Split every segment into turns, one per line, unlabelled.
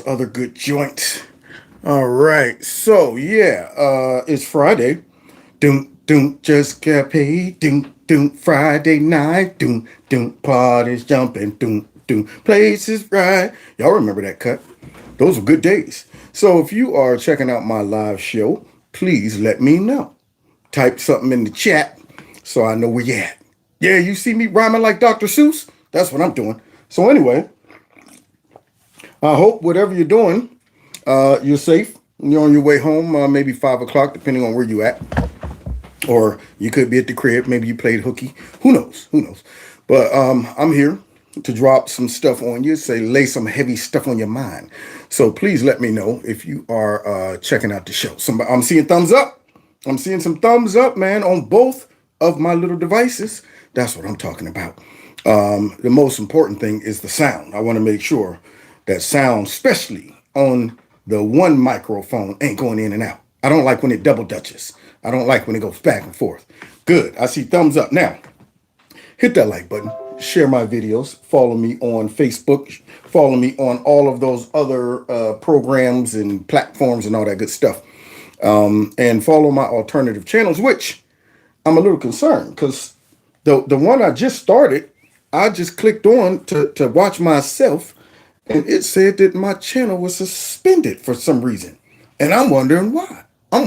those other good joints. All right. So yeah, it's Friday. Doom doom just got paid. Doom doom Friday night. Doom doom parties jumping. Doom doom places right. Y'all remember that cut? Those were good days. So if you are checking out my live show, please let me know. Type something in the chat so I know where you at. Yeah, you see me rhyming like Dr. Seuss? That's what I'm doing. So anyway, I hope whatever you're doing, you're safe. You're on your way home, maybe 5 o'clock, depending on where you at. Or you could be at the crib. Maybe you played hooky. Who knows? Who knows? But I'm here to drop some stuff on you, say lay some heavy stuff on your mind. So please let me know if you are checking out the show. I'm seeing thumbs up. I'm seeing some thumbs up, man, on both of my little devices. That's what I'm talking about. The most important thing is the sound. I want to make sure that sound, especially on the one microphone, ain't going in and out. I don't like when it double dutches. I don't like when it goes back and forth. Good. I see thumbs up. Now, hit that like button. Share my videos. Follow me on Facebook. Follow me on all of those other programs and platforms and all that good stuff. And follow my alternative channels, which I'm a little concerned because the one I just started, I just clicked on to watch myself, and it said that my channel was suspended for some reason. And I'm wondering why. So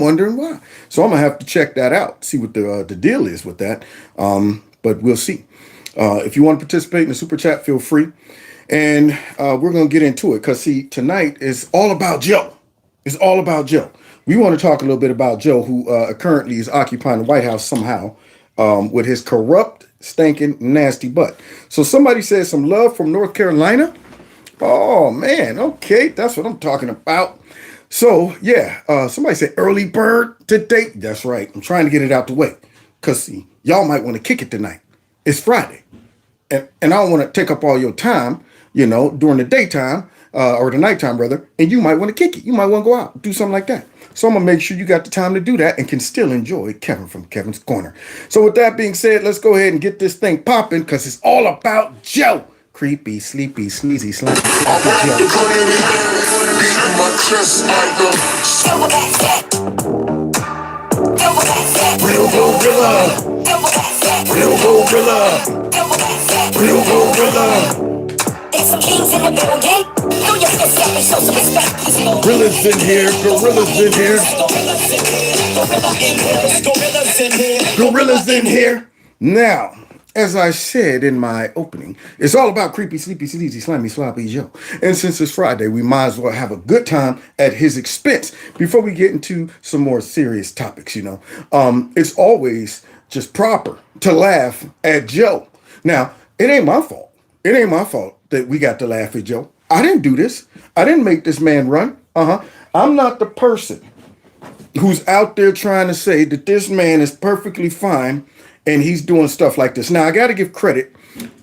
I'm going to have to check that out, see what the deal is with that. But we'll see. If you want to participate in the super chat, feel free. And we're going to get into it because, see, tonight is all about Joe. It's all about Joe. We want to talk a little bit about Joe, who currently is occupying the White House somehow with his corrupt, stinking, nasty butt. So somebody said some love from North Carolina. Oh, man. Okay, that's what I'm talking about. So, yeah, somebody said early bird today. That's right. I'm trying to get it out the way because, see, y'all might want to kick it tonight. It's Friday. And I don't want to take up all your time, during the daytime or the nighttime, rather. And you might want to kick it. You might want to go out, do something like that. So I'm going to make sure you got the time to do that and can still enjoy Kevin from Kevin's Corner. So with that being said, let's go ahead and get this thing popping because it's all about Joe. Creepy, sleepy, sleazy, slimy, sloppy Real gorilla. Real gorilla. Real gorilla. There's some kings in the building. Throw your fist up and show some respect. Gorillas in here. Gorillas in here. Gorillas in here. Now, as I said in my opening, it's all about creepy, sleepy, sleazy, slimy, sloppy Joe. And since it's Friday, we might as well have a good time at his expense before we get into some more serious topics, It's always just proper to laugh at Joe. Now, it ain't my fault. It ain't my fault that we got to laugh at Joe. I didn't do this. I didn't make this man run. I'm not the person who's out there trying to say that this man is perfectly fine and he's doing stuff like this. Now, I got to give credit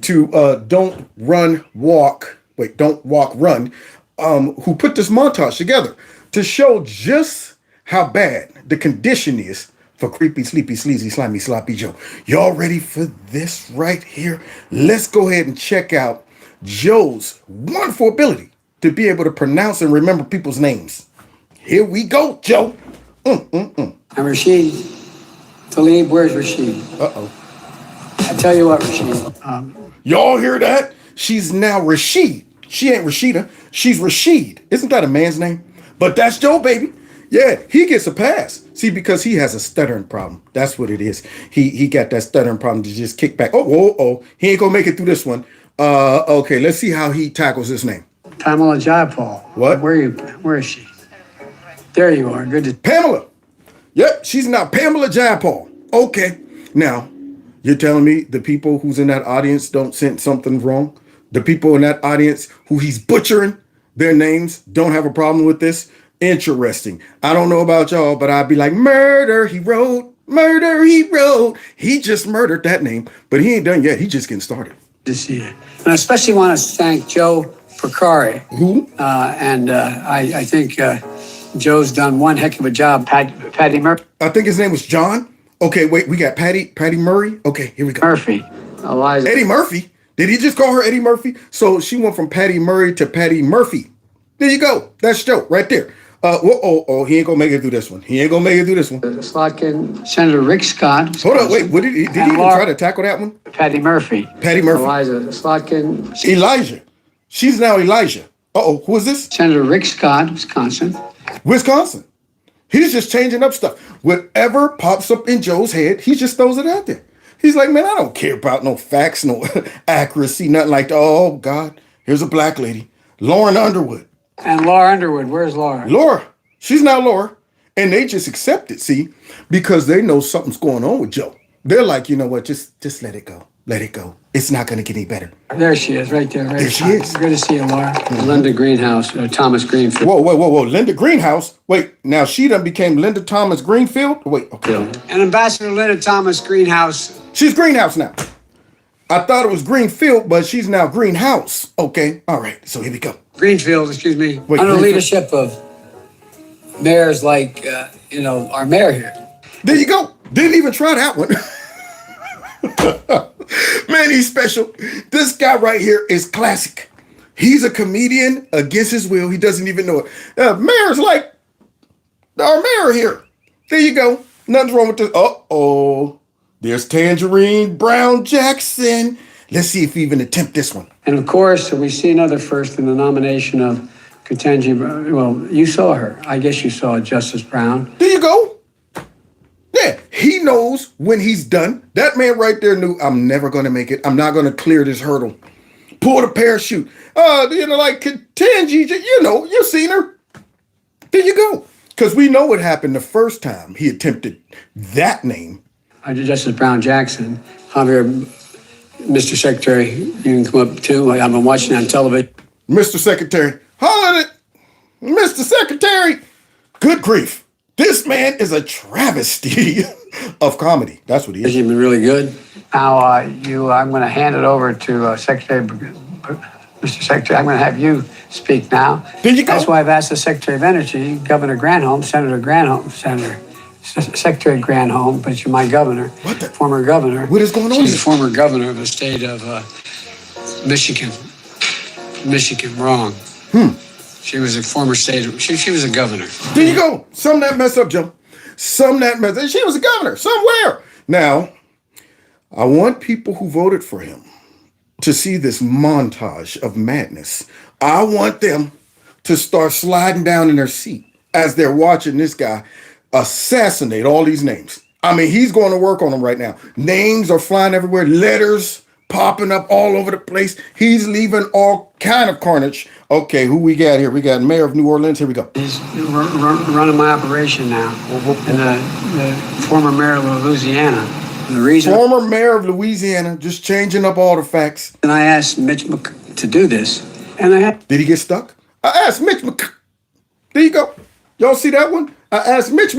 to Don't Walk, Run, who put this montage together to show just how bad the condition is for creepy, sleepy, sleazy, slimy, sloppy Joe. Y'all ready for this right here? Let's go ahead and check out Joe's wonderful ability to be able to pronounce and remember people's names. Here we go, Joe.
I'm Rashid Tlaib. Where's Rashid?
Uh-oh.
I tell you what, Rashid.
Y'all hear that? She's now Rashid. She ain't Rashida. She's Rashid. Isn't that a man's name? But that's Joe, baby. Yeah, he gets a pass. See, because he has a stuttering problem. That's what it is. He got that stuttering problem to just kick back. Oh. He ain't gonna make it through this one. Okay, let's see how he tackles this name.
Pamela Jayapal.
What?
Where is she? There you are. Good to...
Pamela. Yep, she's now Pamela Jayapal. Okay. Now, you're telling me the people who's in that audience don't sense something wrong? The people in that audience who he's butchering their names don't have a problem with this? Interesting. I don't know about y'all, but I'd be like, murder, he wrote. He just murdered that name, but he ain't done yet. He just getting started.
To see it. And I especially want to thank Joe Procari.
Who?
I think Joe's done one heck of a job. Patty Murphy.
I think his name was John. Okay, wait, we got Patty Murray. Okay, here we go.
Murphy.
Eddie Murphy. Did he just call her Eddie Murphy? So she went from Patty Murray to Patty Murphy. There you go. That's Joe right there. He ain't gonna make it through this one. He ain't gonna make it through this one.
Slotkin, Senator Rick Scott.
Hold on, wait. What did he even try to tackle that one?
Patty Murphy.
Patty Murphy.
Eliza Slotkin.
Elijah. She's now Elijah. Who is this?
Senator Rick Scott, Wisconsin.
Wisconsin. He's just changing up stuff. Whatever pops up in Joe's head, he just throws it out there. He's like, man, I don't care about no facts, no accuracy, nothing like that. Oh, God, here's a black lady, Lauren Underwood.
And Laura Underwood, where's Laura?
Laura. She's now Laura. And they just accept it, see, because they know something's going on with Joe. They're like, you know what, just let it go. Let it go. It's not going to get any better.
There she is, right there. Right
there she is.
Good to see you, Laura. Linda Greenhouse, Thomas Greenfield.
Whoa. Linda Greenhouse? Wait, now she done became Linda Thomas Greenfield? Wait, okay.
And Ambassador Linda Thomas Greenhouse.
She's Greenhouse now. I thought it was Greenfield, but she's now Greenhouse. Okay, all right, so here we go.
Greenfield, excuse me.
Wait,
under leadership of mayors like, our mayor here.
There you go. Didn't even try that one. Man, he's special. This guy right here is classic. He's a comedian against his will. He doesn't even know it. Mayor's like our mayor here. There you go. Nothing's wrong with this. There's Tangerine Brown Jackson. Let's see if we even attempt this one.
And of course, we see another first in the nomination of Ketanji. Well, you saw her. I guess you saw Justice Brown.
There you go. Yeah, he knows when he's done. That man right there knew, I'm never going to make it. I'm not going to clear this hurdle. Pull the parachute. Like Ketanji, you've seen her. There you go. Because we know what happened the first time he attempted that name.
Justice Brown Jackson. Javier, Mr. Secretary, you can come up too. I've been watching on television.
Mr. Secretary. Holler at it. Mr. Secretary. Good grief. This man is a travesty of comedy. That's what he is.
He's been really good. Now, I'm going to hand it over to Mr. Secretary. I'm going to have you speak now.
There you go.
That's why I've asked the Secretary of Energy, Governor Granholm, Secretary Granholm, but you're my governor.
What the?
Former governor.
What is going on?
She's the former governor of the state of Michigan. Michigan, wrong. She was a former state. She was a governor.
There you go. Some that mess up, Joe. Some that mess up. She was a governor somewhere. Now, I want people who voted for him to see this montage of madness. I want them to start sliding down in their seat as they're watching this guy assassinate all these names. I mean, he's going to work on them right now. Names are flying everywhere. Letters popping up all over the place. He's leaving all kind of carnage. Okay, who we got here? We got Mayor of New Orleans. Here we go.
He's running my operation now. And the former mayor of Louisiana. The reason
former mayor of Louisiana, just changing up all the facts.
And I asked Mitch to do this. And
Did he get stuck? I asked Mitch There you go. Y'all see that one? I asked Mitch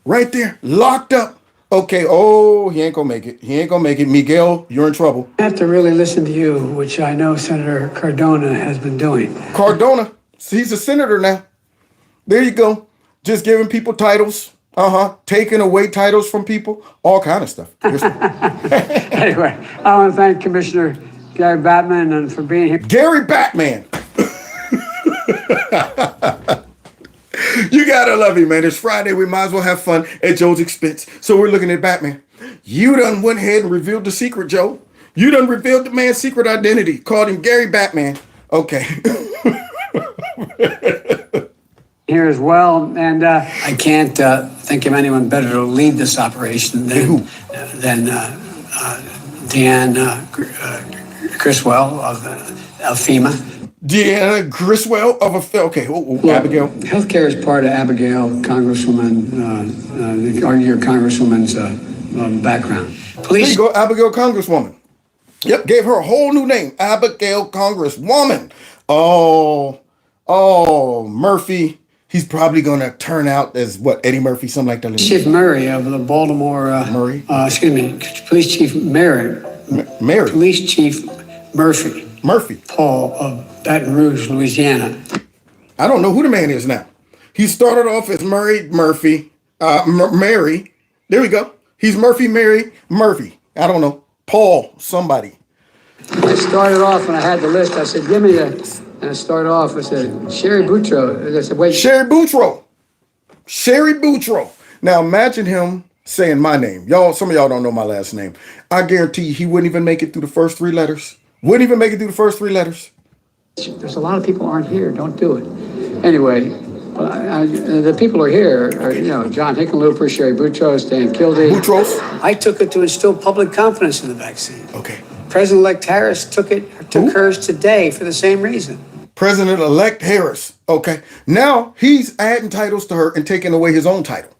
right there, locked up. Okay, he ain't gonna make it. He ain't gonna make it. Miguel, you're in trouble.
I have to really listen to you, which I know Senator Cardona has been doing.
Cardona, he's a senator now. There you go. Just giving people titles. Taking away titles from people. All kind of stuff.
Anyway, I want to thank Commissioner Gary Batman and for being here.
Gary Batman. You gotta love him, man. It's Friday. We might as well have fun at Joe's expense. So we're looking at Batman. You done went ahead and revealed the secret, Joe. You done revealed the man's secret identity. Called him Gary Batman. Okay.
Here as well, and I can't think of anyone better to lead this operation than Deanne Criswell of FEMA.
Deanna Griswold of Abigail.
Healthcare is part of Abigail, Congresswoman, your Congresswoman's background.
Police. There you go, Abigail Congresswoman. Yep, gave her a whole new name, Abigail Congresswoman. Murphy. He's probably going to turn out as Eddie Murphy, something like that.
Chief Murray of the Baltimore. Police Chief Mary. Police Chief Murphy. Paul of Baton Rouge, Louisiana.
I don't know who the man is now. He started off as Murray Murphy, Mary. There we go. He's Murphy. I don't know. Paul, somebody.
I started off when I had the list. I said, give me a And it started off with Sherry Boutro. I said, wait.
Sherry Boutro. Sherry Boutro. Now imagine him saying my name. Y'all, some of y'all don't know my last name. I guarantee you he wouldn't even make it through the first 3 letters. Wouldn't even make it through the first 3 letters.
There's a lot of people aren't here. Don't do it. Anyway, the people who are here are, John Hickenlooper, Sherry Boutros, Stan Kildee.
Boutros.
I took it to instill public confidence in the vaccine.
Okay.
President-elect Harris took hers today for the same reason.
President-elect Harris. Okay. Now he's adding titles to her and taking away his own title.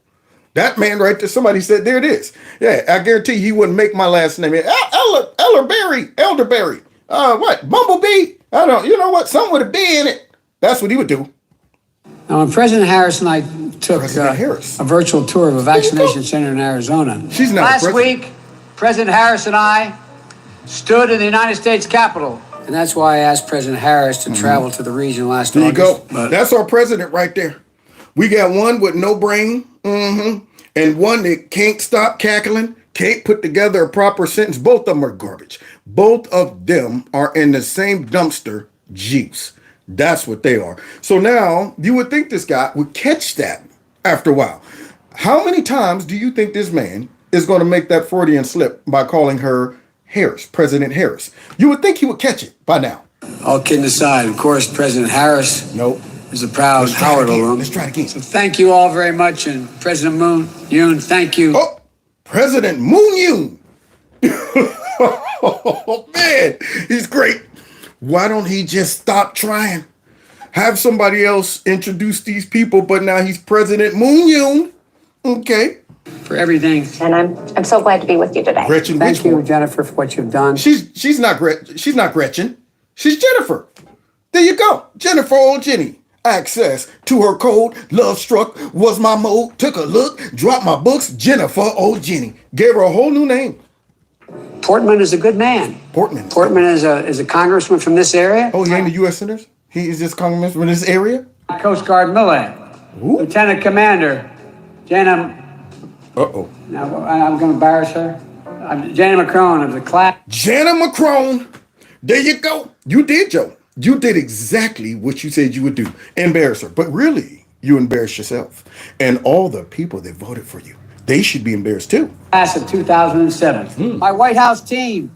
That man right there, somebody said, there it is. Yeah, I guarantee he wouldn't make my last name. Elderberry. What? Bumblebee? I don't, you know what? Something with a B in it. That's what he would do.
Now, when President Harris and I took a virtual tour of a vaccination center in Arizona.
She's not
Last week, President Harris and I stood in the United States Capitol. And that's why I asked President Harris to travel to the region last August.
There you go. That's our president right there. We got one with no brain, and one that can't stop cackling, can't put together a proper sentence. Both of them are garbage. Both of them are in the same dumpster juice. That's what they are. So now you would think this guy would catch that after a while. How many times do you think this man is going to make that Freudian slip by calling her Harris, President Harris? You would think he would catch it by now.
All kidding aside, of course, President Harris is a proud Howard alum.
Let's try it again.
So thank you all very much. And President Yoon, thank you.
Oh, President Yoon. Oh, man, he's great. Why don't he just stop trying? Have somebody else introduce these people, but now he's President Yoon. Okay.
For everything.
And I'm so glad to be with you today.
Gretchen
Thank you, Jennifer, for what you've done.
She's not Gretchen. She's Jennifer. There you go. Jennifer old Jenny. Access to her code. Love struck was my mode. Took a look. Dropped my books. Jennifer old Jenny. Gave her a whole new name.
Portman is a good man.
Portman
is a congressman from this area.
Oh, he ain't a U.S. Senator? He is this congressman from this area?
Coast Guard Millet. Lieutenant Commander Jana.
Uh-oh.
Now, I'm going to embarrass her. Jana Macron of the class.
Jana Macron. There you go. You did, Joe. You did exactly what you said you would do. Embarrass her. But really, you embarrassed yourself. And all the people that voted for you. They should be embarrassed too.
Class of 2007. My White House team,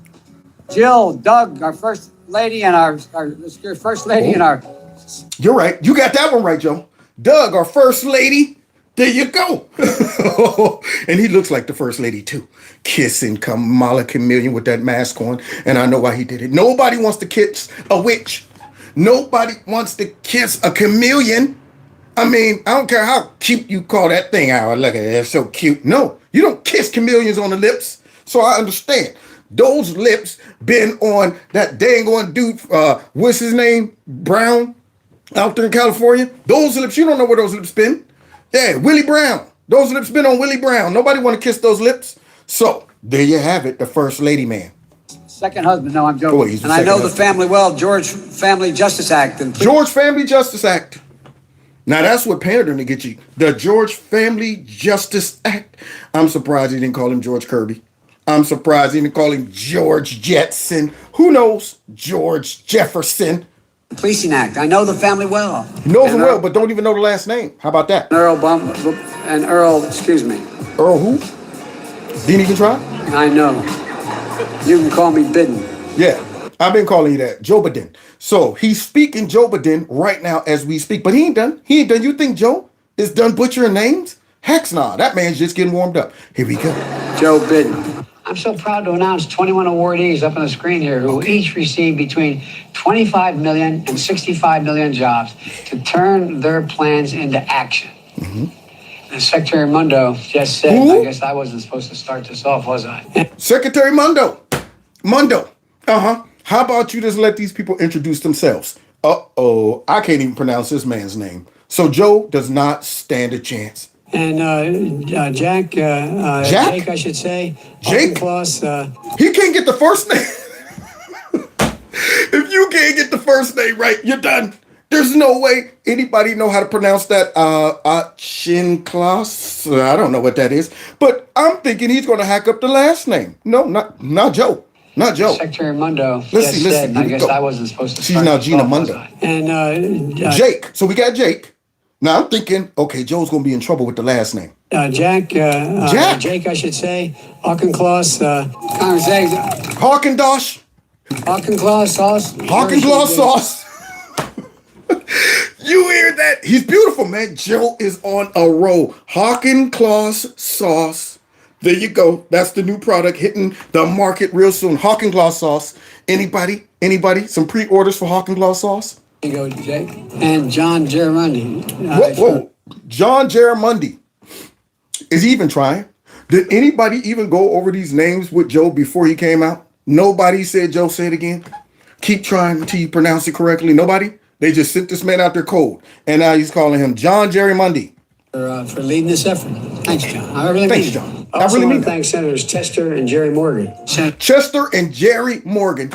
Jill, Doug, our first lady, and our first lady, and our.
You're right. You got that one right, Joe. Doug, our first lady. There you go. And he looks like the first lady too. Kissing Kamala Chameleon with that mask on. And I know why he did it. Nobody wants to kiss a witch. Nobody wants to kiss a chameleon. I mean, I don't care how cute you call that thing out. Look at it, it's so cute. No, you don't kiss chameleons on the lips. So I understand. Those lips been on that dang on dude, what's his name? Brown, out there in California. Those lips, you don't know where those lips been. Yeah, Willie Brown. Those lips been on Willie Brown. Nobody want to kiss those lips. So there you have it, the first lady man.
Second husband. No, I'm joking. And I know the family well. George Family Justice Act.
George Family Justice Act. Now that's what pandering to get you. The George Family Justice Act. I'm surprised he didn't call him George Kirby. I'm surprised he didn't call him George Jetson. Who knows? George Jefferson.
Policing Act. I know the family well.
He knows him well, but don't even know the last name. How about that?
Earl, excuse me.
Earl who? Didn't even try?
I know. You can call me Biden.
Yeah, I've been calling you that. Joe Biden. So he's speaking Joe Biden right now as we speak, but he ain't done. He ain't done. You think Joe is done butchering names? Heck nah. That man's just getting warmed up. Here we go.
Joe Biden. I'm so proud to announce 21 awardees up on the screen here who each received between 25 million and 65 million jobs to turn their plans into action. And Secretary Mundo just said, I guess I wasn't supposed to start this off, was I?
Secretary Mundo. How about you just let these people introduce themselves? Uh-oh, I can't even pronounce this man's name. So Joe does not stand a chance.
And Jake, I should say.
Jake?
Claus,
he can't get the first name. If you can't get the first name right, you're done. There's no way anybody know how to pronounce that. Chinclaus. I don't know what that is. But I'm thinking he's going to hack up the last name. No, not Joe. Not Joe.
Secretary Mundo
Let's
just
see.
said, and I
Here we
guess
go.
I wasn't supposed to
She's
start
now
this
Gina
off, was
Mundo.
I? And
Jake. So we got Jake. Now I'm thinking, okay, Joe's gonna be in trouble with the last name.
Jack, Jake, I should say, Hawkenclaw, Congress eggs,
Hawkendosh.
Hawkenclaw sauce.
Hawkenclaw sauce. You hear that? He's beautiful, man. Joe is on a roll. Hawkenclaw sauce. There you go. That's the new product hitting the market real soon. Hawkenclaw sauce. Anybody? Anybody? Some pre-orders for Hawkenclaw sauce?
There you go, Jake. And John Germundi.
Whoa. John Germundi. Is he even trying? Did anybody even go over these names with Joe before he came out? Nobody said, Joe, say it again. Keep trying until you pronounce it correctly. Nobody? They just sent this man out there cold. And now he's calling him John Germundi.
For leading this effort. Thanks, John. I really
Thanks,
mean
John.
I also
really
want
mean
to thank Senators Chester and Jerry Morgan.
Chester and Jerry Morgan.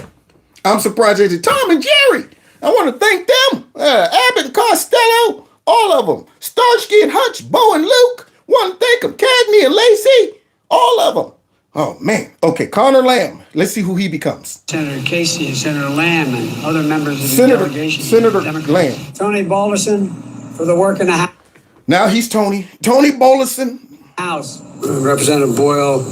I'm surprised they did. Tom and Jerry. I want to thank them. Abbott and Costello. All of them. Starsky and Hutch, Bo and Luke. Want to thank them. Cagney and Lacey. All of them. Oh, man. Okay, Connor Lamb. Let's see who he becomes.
Senator Casey and Senator Lamb and other members of the
Senator
delegation.
Lamb.
Tony Bolison for the work in the
Now he's Tony. Tony Bolison.
House. Representative Boyle.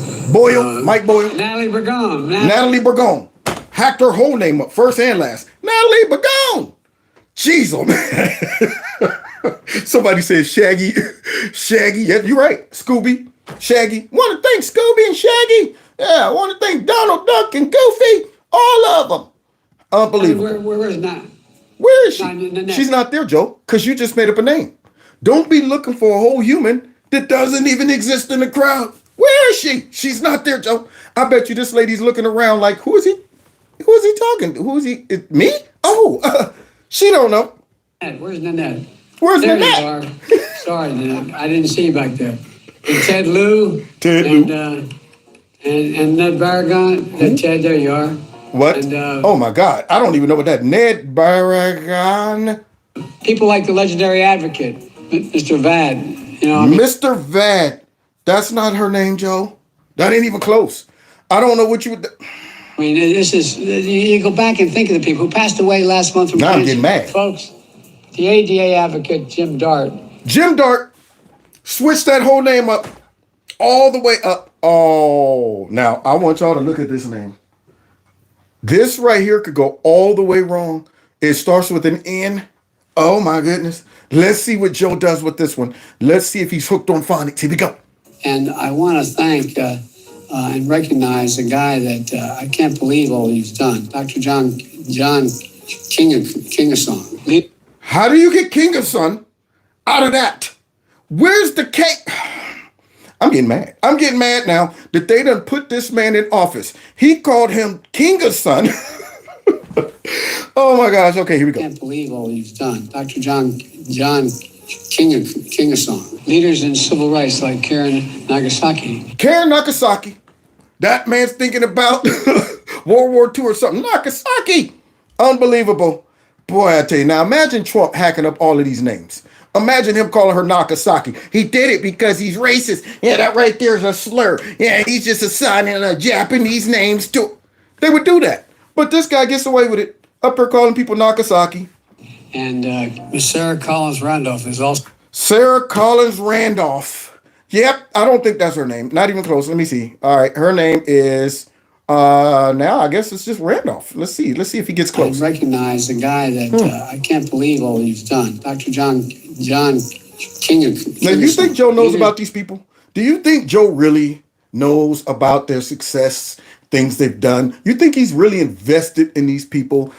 Mike Boyle.
Natalie Bergone.
Natalie Bergone. Hacked her whole name up, first and last. Natalie Bergone. Jeez, oh man. Somebody said Shaggy. Shaggy. Yeah, you're right. Scooby. Shaggy. Want to thank Scooby and Shaggy. Yeah, I want to thank Donald Duck and Goofy. All of them. Unbelievable.
Where is Nat?
Where is she? She's not there, Joe, because you just made up a name. Don't be looking for a whole human that doesn't even exist in the crowd. Where is she? She's not there, Joe. I bet you this lady's looking around like, who is he? Who is he talking to? Who is he? Me? Oh, she don't know.
Where's Nanette?
Where's
there
Nanette?
You are. Sorry, Nanette. I didn't see you back there. And Ted Lieu. And Ned Barragan. Ted, there you are.
What?
And,
oh my God. I don't even know what that. Ned Barragan.
People like the legendary advocate, Mr. Vad.
Mr. Vad. That's not her name, Joe. That ain't even close. I don't know what you would.
I mean, this is, you go back and think of the people who passed away last month from
now
cancer.
I'm getting mad.
Folks, the ADA advocate, Jim Dart.
Jim Dart. Switch that whole name up. All the way up. Oh, now I want y'all to look at this name. This right here could go all the way wrong. It starts with an N. Oh my goodness. Let's see what Joe does with this one. Let's see if he's hooked on phonics. Here we go.
And I want to thank and recognize a guy that I can't believe all he's done. Dr. John Kingason.
How do you get Kingason out of that? Where's the cake? I'm getting mad. I'm getting mad now that they done put this man in office. He called him Kingason. Oh my gosh. Okay, here we go.
I can't believe all he's done. Dr. John Kingason. Leaders in civil rights like Karen Nagasaki.
Karen Nagasaki. That man's thinking about World War II or something. Nagasaki. Unbelievable. Boy, I tell you. Now imagine Trump hacking up all of these names. Imagine him calling her Nagasaki. He did it because he's racist. Yeah, that right there is a slur. Yeah, he's just assigning Japanese names to. They would do that. But this guy gets away with it. Up there calling people Nagasaki.
And Miss Sarah Collins Randolph is also.
Sarah Collins Randolph. Yep, I don't think that's her name. Not even close. Let me see. All right, her name is. Now I guess it's just Randolph. Let's see if he gets close.
I recognize the guy that I can't believe all he's done. Dr. John Kingason.
Now, you think Joe knows about these people? Do you think Joe really knows about their success, things they've done? You think he's really invested in these people?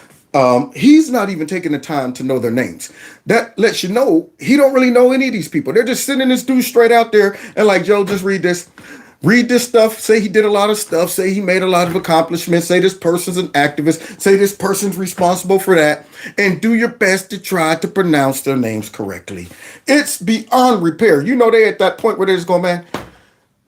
He's not even taking the time to know their names. That lets you know he don't really know any of these people. They're just sending this dude straight out there and like, Joe, just read this. Read this stuff, say he did a lot of stuff, say he made a lot of accomplishments, say this person's an activist, say this person's responsible for that, and do your best to try to pronounce their names correctly. It's beyond repair. You know, they at that point where they're just going, man,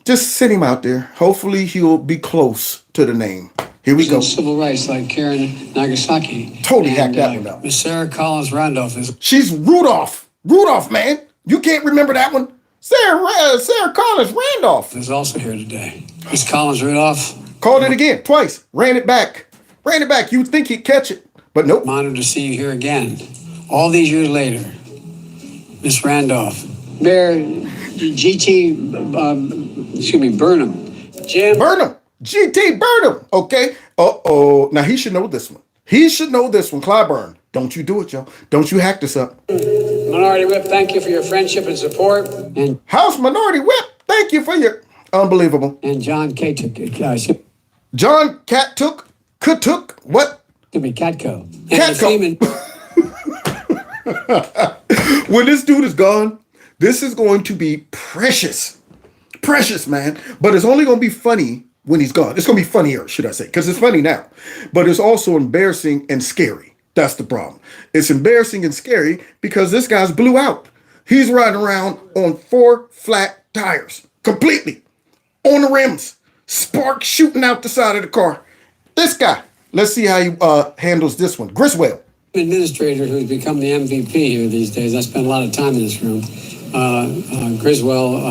just send him out there. Hopefully he'll be close to the name. Here we go.
Civil rights like Karen Nagasaki.
Totally hacked that one up.
Miss Sarah Collins Randolph is.
She's Rudolph. Rudolph, man. You can't remember that one? Sarah Collins Randolph
is also here today. Miss Collins Rudolph.
Called it again, twice. Ran it back. Ran it back. You'd think he'd catch it, but nope.
I'm honored to see you here again. All these years later, Miss Randolph, Mayor Burnham, Jim.
Burnham. GT Burnham. Okay. Uh-oh. Now he should know this one. He should know this one. Clyburn. Don't you do it, y'all. Don't you hack this up.
Minority Whip, thank you for your friendship and support. And
House Minority Whip, thank you for your unbelievable.
And John K.
John Cattook, what?
Could be Catco.
Catco. When this dude is gone, this is going to be precious. Precious, man. But it's only going to be funny when he's gone. It's going to be funnier, should I say, because it's funny now. But it's also embarrassing and scary. That's the problem. It's embarrassing and scary because this guy's blew out. He's riding around on 4 flat tires, completely on the rims, sparks shooting out the side of the car. This guy, let's see how he handles this one. Griswold.
Administrator who's become the MVP here these days. I spent a lot of time in this room. Griswold.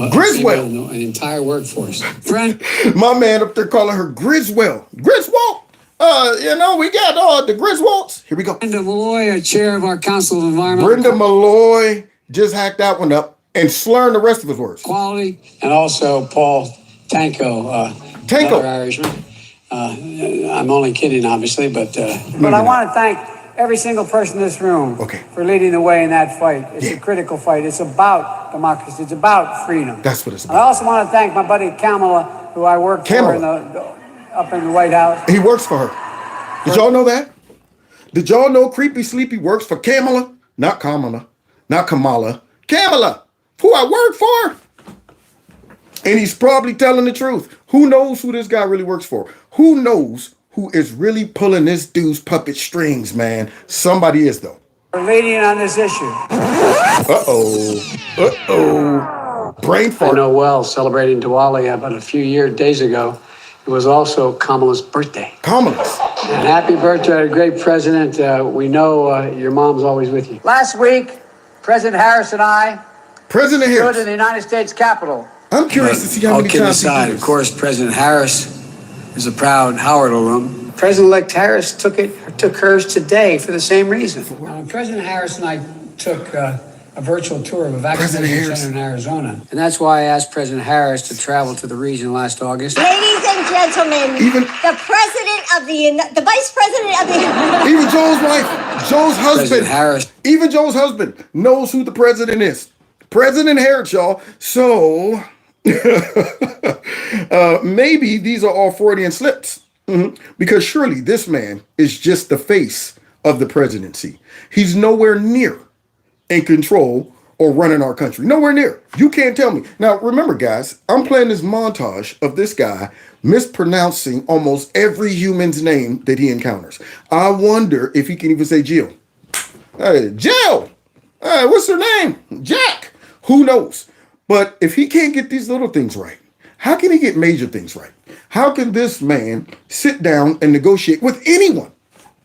An entire workforce. Friend.
My man up there calling her Griswold. Griswold. We got the Griswolds. Here we go.
Brenda Malloy, chair of our Council of Environmental.
Brenda Malloy just hacked that one up and slurring the rest of his words.
Quality. And also Paul Tanko. Another Irishman. I'm only kidding, obviously, but I want to thank every single person in this room for leading the way in that fight. It's a critical fight. It's about democracy. It's about freedom.
That's what it's about.
I also want to thank my buddy Kamala, who I work for up in the White House.
He works for her. Did y'all know that? Did y'all know Creepy Sleepy works for Kamala? Not Kamala. Not Kamala. Kamala, who I work for. And he's probably telling the truth. Who knows who this guy really works for? Who knows who is really pulling this dude's puppet strings, man? Somebody is, though.
We're leading on this issue.
Brain fart.
I know well, celebrating Diwali about a few days ago. It was also Kamala's birthday.
Kamala's.
And happy birthday, great president. We know your mom's always with you. Last week, President Harris and I stood in the United States Capitol.
I'm curious to see how many times
aside, of course, President Harris is a proud Howard alum. President-elect Harris took hers today for the same reason. President Harris and I took a virtual tour of a vaccination center in Arizona. And that's why I asked President Harris to travel to the region last August.
Ladies and gentlemen, the vice president of the...
Even Joe's wife, Joe's husband,
President Harris.
Even Joe's husband knows who the president is. President Harris, y'all. So, maybe these are all Freudian slips. Because surely this man is just the face of the presidency. He's nowhere near in control or running our country. Nowhere near. You can't tell me. Now, remember, guys, I'm playing this montage of this guy mispronouncing almost every human's name that he encounters. I wonder if he can even say Jill. Jill! What's her name? Jack! Who knows? But if he can't get these little things right, how can he get major things right? How can this man sit down and negotiate with anyone?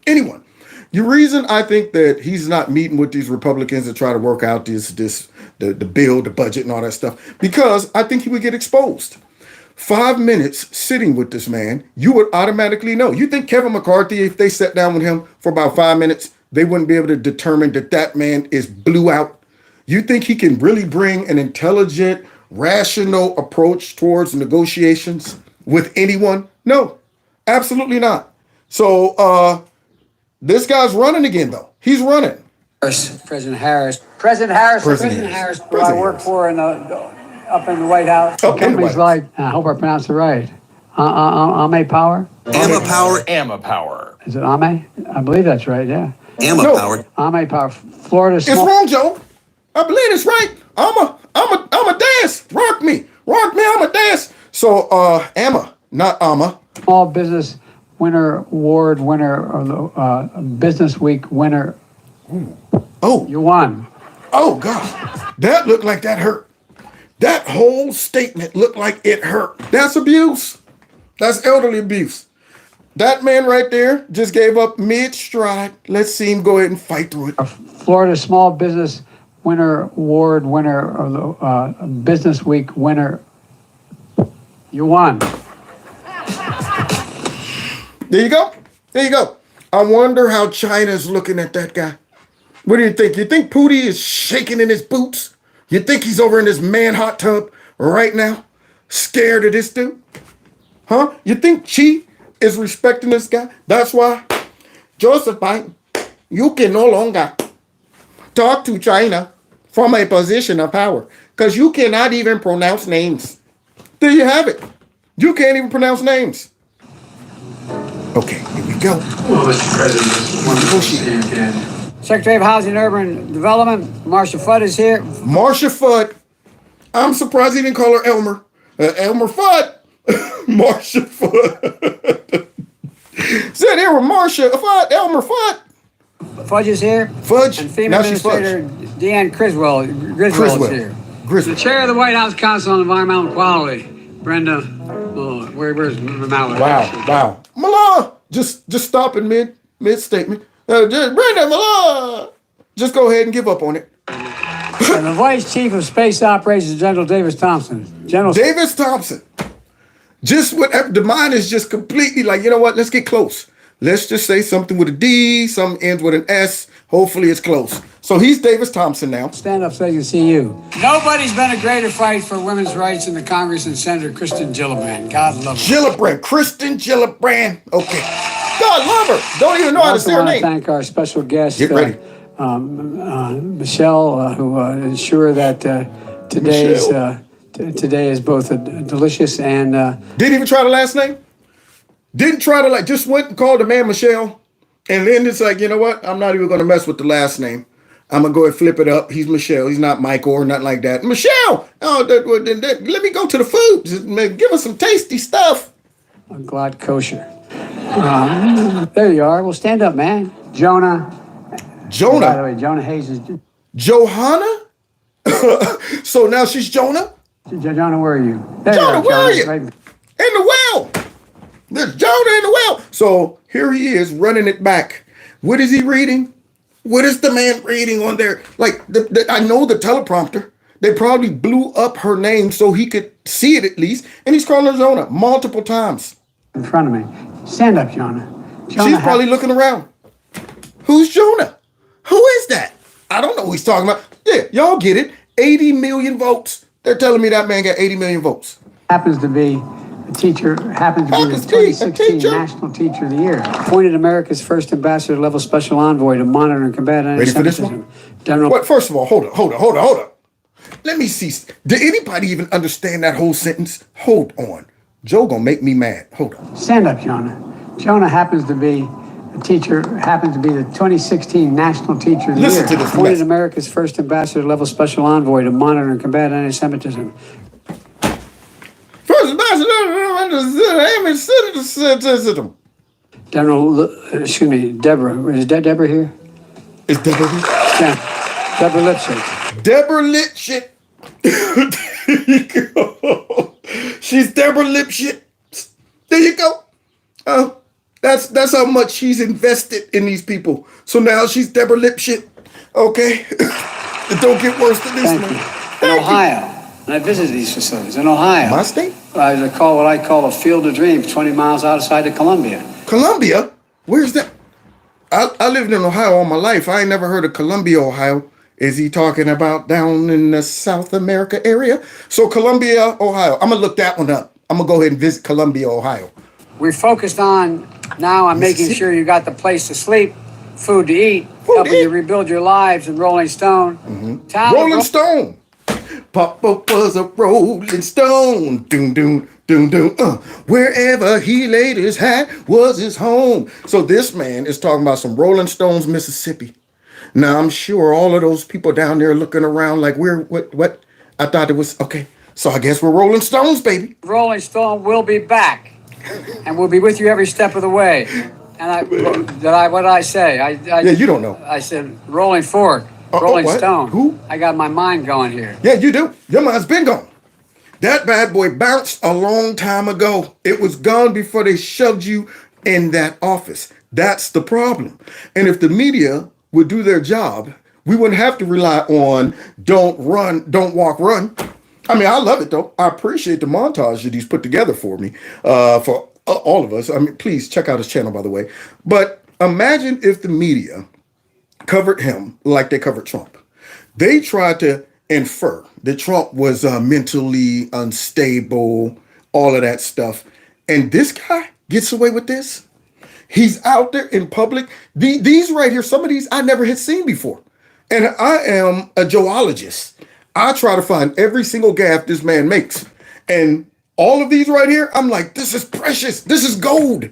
Anyone. The reason I think that he's not meeting with these Republicans to try to work out the bill, the budget and all that stuff, because I think he would get exposed. 5 minutes sitting with this man, you would automatically know. You think Kevin McCarthy, if they sat down with him for about 5 minutes, they wouldn't be able to determine that that man is blew out? You think he can really bring an intelligent, rational approach towards negotiations with anyone? No, absolutely not. So, this guy's running again, though. He's running.
President Harris, who I work for up in the White House. Companies like, I hope I pronounced it right, Ame Power?
Amma Power.
Is it Ame? I believe that's right, yeah.
Power.
Ame Power. Florida.
It's wrong, Joe. I believe it's right. I'm a dance. Rock me, I'm a dance. So, Amma, not Amma.
Small Business Award winner, or the Business Week winner.
Ooh. Oh.
You won.
Oh, God. That looked like that hurt. That whole statement looked like it hurt. That's abuse. That's elderly abuse. That man right there just gave up mid-stride. Let's see him go ahead and fight through it.
Florida Small Business Award winner, or the Business Week winner. You won.
There you go. There you go. I wonder how China's looking at that guy. What do you think? You think Pootie is shaking in his boots? You think he's over in his man hot tub right now, scared of this dude? Huh? You think Chi is respecting this guy? That's why, Joseph Biden, you can no longer talk to China from a position of power because you cannot even pronounce names. There you have it. You can't even pronounce names. Okay, here we go.
Well, Mr. President, it's wonderful to see you again. Secretary of Housing and Urban Development, Marcia Fudd is here.
Marcia Fudd. I'm surprised he didn't call her Elmer. Elmer Fudd. Marcia Fudd. Said here with Marcia Fudd, Elmer Fudd.
Fudge is here.
Fudge.
And FEMA
Now she's
Administrator Deanne Griswold is here.
Griswold.
The chair of the White House Council on Environmental Quality, Brenda. Where's Mallory?
Wow. Malala, just stop in mid statement. Brenda Malala, just go ahead and give up on it.
And the Vice Chief of Space Operations, General Davis Thompson.
Davis Thompson. Just whatever. The mind is just completely like, you know what? Let's get close. Let's just say something with a D, something ends with an S. Hopefully it's close. So he's Davis Thompson now.
Stand up so they can see you. Nobody's been a greater fight for women's rights in the Congress than Senator Kristen Gillibrand. God love her.
Gillibrand. Kristen Gillibrand. Okay. God love her. Don't even know how to say her name.
I want to thank our special guest,
Get ready.
Michelle, who ensure that today is both delicious and...
Didn't even try the last name? Didn't try to just went and called the man Michelle. And then it's like, you know what? I'm not even going to mess with the last name. I'm going to go ahead and flip it up. He's Michelle. He's not Michael or nothing like that. Michelle! Oh, let me go to the food. Just give us some tasty stuff.
I'm glad kosher. There you are. Well, stand up, man. Jonah. By the way, Jonah Hayes is...
Johanna? So now she's Jonah?
Jonah, where are you?
Jonah, where are you? Right. In the well. There's Jonah in the well. So here he is running it back. What is he reading? What is the man reading on there? Like, I know the teleprompter. They probably blew up her name so he could see it at least. And he's calling her Jonah multiple times.
In front of me. Stand up, Jonah.
She's probably looking around. Who's Jonah? Who is that? I don't know who he's talking about. Yeah, y'all get it. 80 million votes. They're telling me that man got 80 million votes.
Happens to be a teacher, happens to be the 2016 National Teacher of the Year. Appointed America's first ambassador-level special envoy to monitor and combat anti-Semitism.
What? First of all, hold on. Let me see. Did anybody even understand that whole sentence? Hold on. Joe gonna make me mad. Hold on.
Stand up, Jonah. Jonah happens to be a teacher, happens to be the 2016 National Teacher of the Year.
Listen to this.
Appointed America's first ambassador-level special envoy to monitor and combat anti-Semitism.
First ambassador anti-Semitism.
Deborah. Is Deborah here?
Is Deborah here?
Yeah. Deborah Lipschitz.
Deborah Lipschitz. There you go. She's Deborah Lipschitz. There you go. That's how much she's invested in these people. So now she's Deborah Lipschitz. Okay? It don't get worse than this one.
In Ohio. And I visited these facilities in Ohio.
My state?
I call what I call a field of dreams, 20 miles outside of Columbia.
Columbia? Where's that? I lived in Ohio all my life. I ain't never heard of Columbia, Ohio. Is he talking about down in the South America area? So Columbia, Ohio. I'm going to look that one up. I'm going to go ahead and visit Columbia, Ohio.
We're focused on making sure you got the place to sleep, food to eat, helping you rebuild your lives, and Rolling Stone.
Mm-hmm. Rolling Stone. Papa was a rolling stone. Doom, doom, doom, doom. Wherever he laid his hat was his home. So this man is talking about some Rolling Stones, Mississippi. Now, I'm sure all of those people down there looking around like, what? I thought it was, okay. So I guess we're Rolling Stones, baby.
Rolling Stone will be back. And we'll be with you every step of the way. And what did I say? Yeah,
you don't know.
I said Rolling Fork. Rolling Stone.
Who?
I got my mind going here.
Yeah, you do. Your mind's been gone. That bad boy bounced a long time ago. It was gone before they shoved you in that office. That's the problem. And if the media would do their job, we wouldn't have to rely on don't walk, run. I mean, I love it, though. I appreciate the montage that he's put together for me for all of us. I mean, please check out his channel, by the way. But imagine if the media covered him like they covered Trump. They tried to infer that Trump was mentally unstable, all of that stuff. And this guy gets away with this. He's out there in public. These right here, some of these I never had seen before. And I am a geologist. I try to find every single gaffe this man makes. And all of these right here, I'm like, this is precious. This is gold.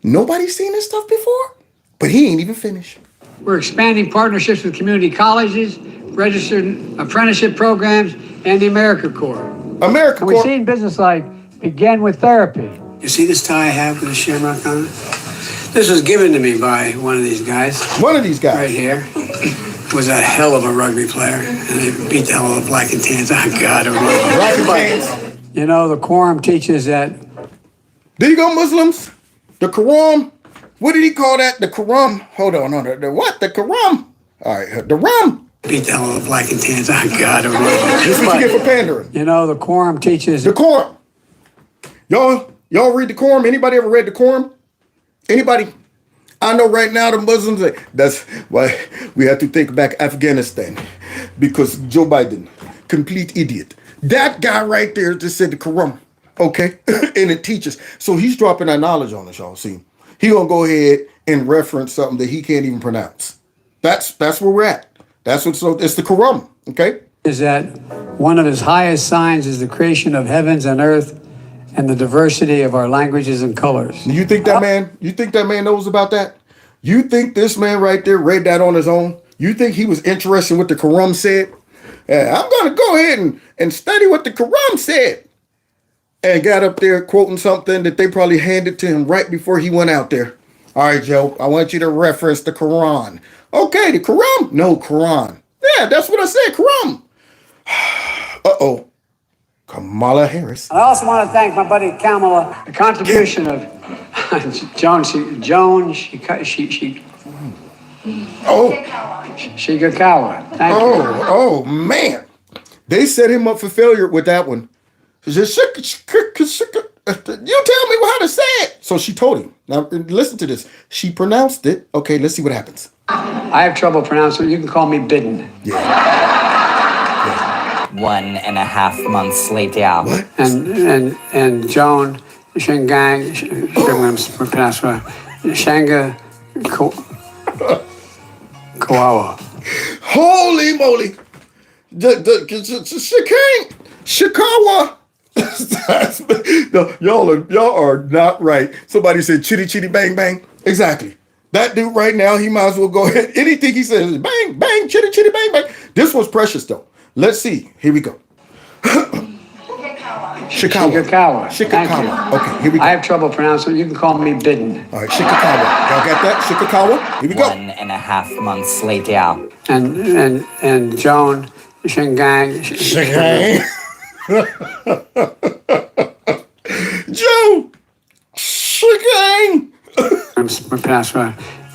Nobody's seen this stuff before, but he ain't even finished.
We're expanding partnerships with community colleges, registered apprenticeship programs, and the AmeriCorps.
AmeriCorps.
And we've seen business like begin with therapy. You see this tie I have with a shamrock on it? This was given to me by one of these guys.
One of these guys.
Right here. Was a hell of a rugby player, and they beat the hell out of black and tans. Oh, God.
Black and tans.
You know, the Quorum teaches that.
There you go, Muslims. The Quran. What did he call that? The Quran. Hold on. The what? The Quran. All right. The Rum.
Beat the hell out of black and tans. Oh, God.
This is what you get for pandering.
You know, the Quorum teaches.
The Quorum. Y'all read the Quorum? Anybody ever read the Quorum? Anybody? I know right now the Muslims, that's why we have to think back Afghanistan, because Joe Biden, complete idiot. That guy right there just said the Quran, okay? And it teaches. So he's dropping that knowledge on us, y'all. See, he gonna go ahead and reference something that he can't even pronounce. That's where we're at. It's the Quran, okay?
Is that one of his highest signs is the creation of heavens and earth and the diversity of our languages and colors.
You think that man knows about that? You think this man right there read that on his own? You think he was interested in what the Quran said? I'm going to go ahead and study what the Quran said. And got up there quoting something that they probably handed to him right before he went out there. All right, Joe, I want you to reference the Quran. Okay, the Quran? No, Quran. Yeah, that's what I said, Quran. Uh-oh. Kamala Harris.
I also want to thank my buddy Kamala. The contribution of Joan Shigakawa. Thank you.
Oh, man. They set him up for failure with that one. You tell me how to say it. So she told him. Now, listen to this. She pronounced it. Okay, let's see what happens.
I have trouble pronouncing it. You can call me Bidden.
Yeah.
1.5 months later.
What?
And Joan Shingang Shanga Kawawa.
Holy moly. Shikawa. No, y'all are not right. Somebody said chitty chitty bang bang. Exactly. That dude right now, he might as well go ahead. Anything he says, bang, bang, chitty chitty bang bang. This was precious though. Let's see. Here we go. Shikawa. Okay, here we go.
I have trouble pronouncing it. You can call me Bidden.
All right, Shikawa. Y'all got that? Shikawa? Here we go.
1.5 months later.
And Joan Shingang.
Joe! Shingang!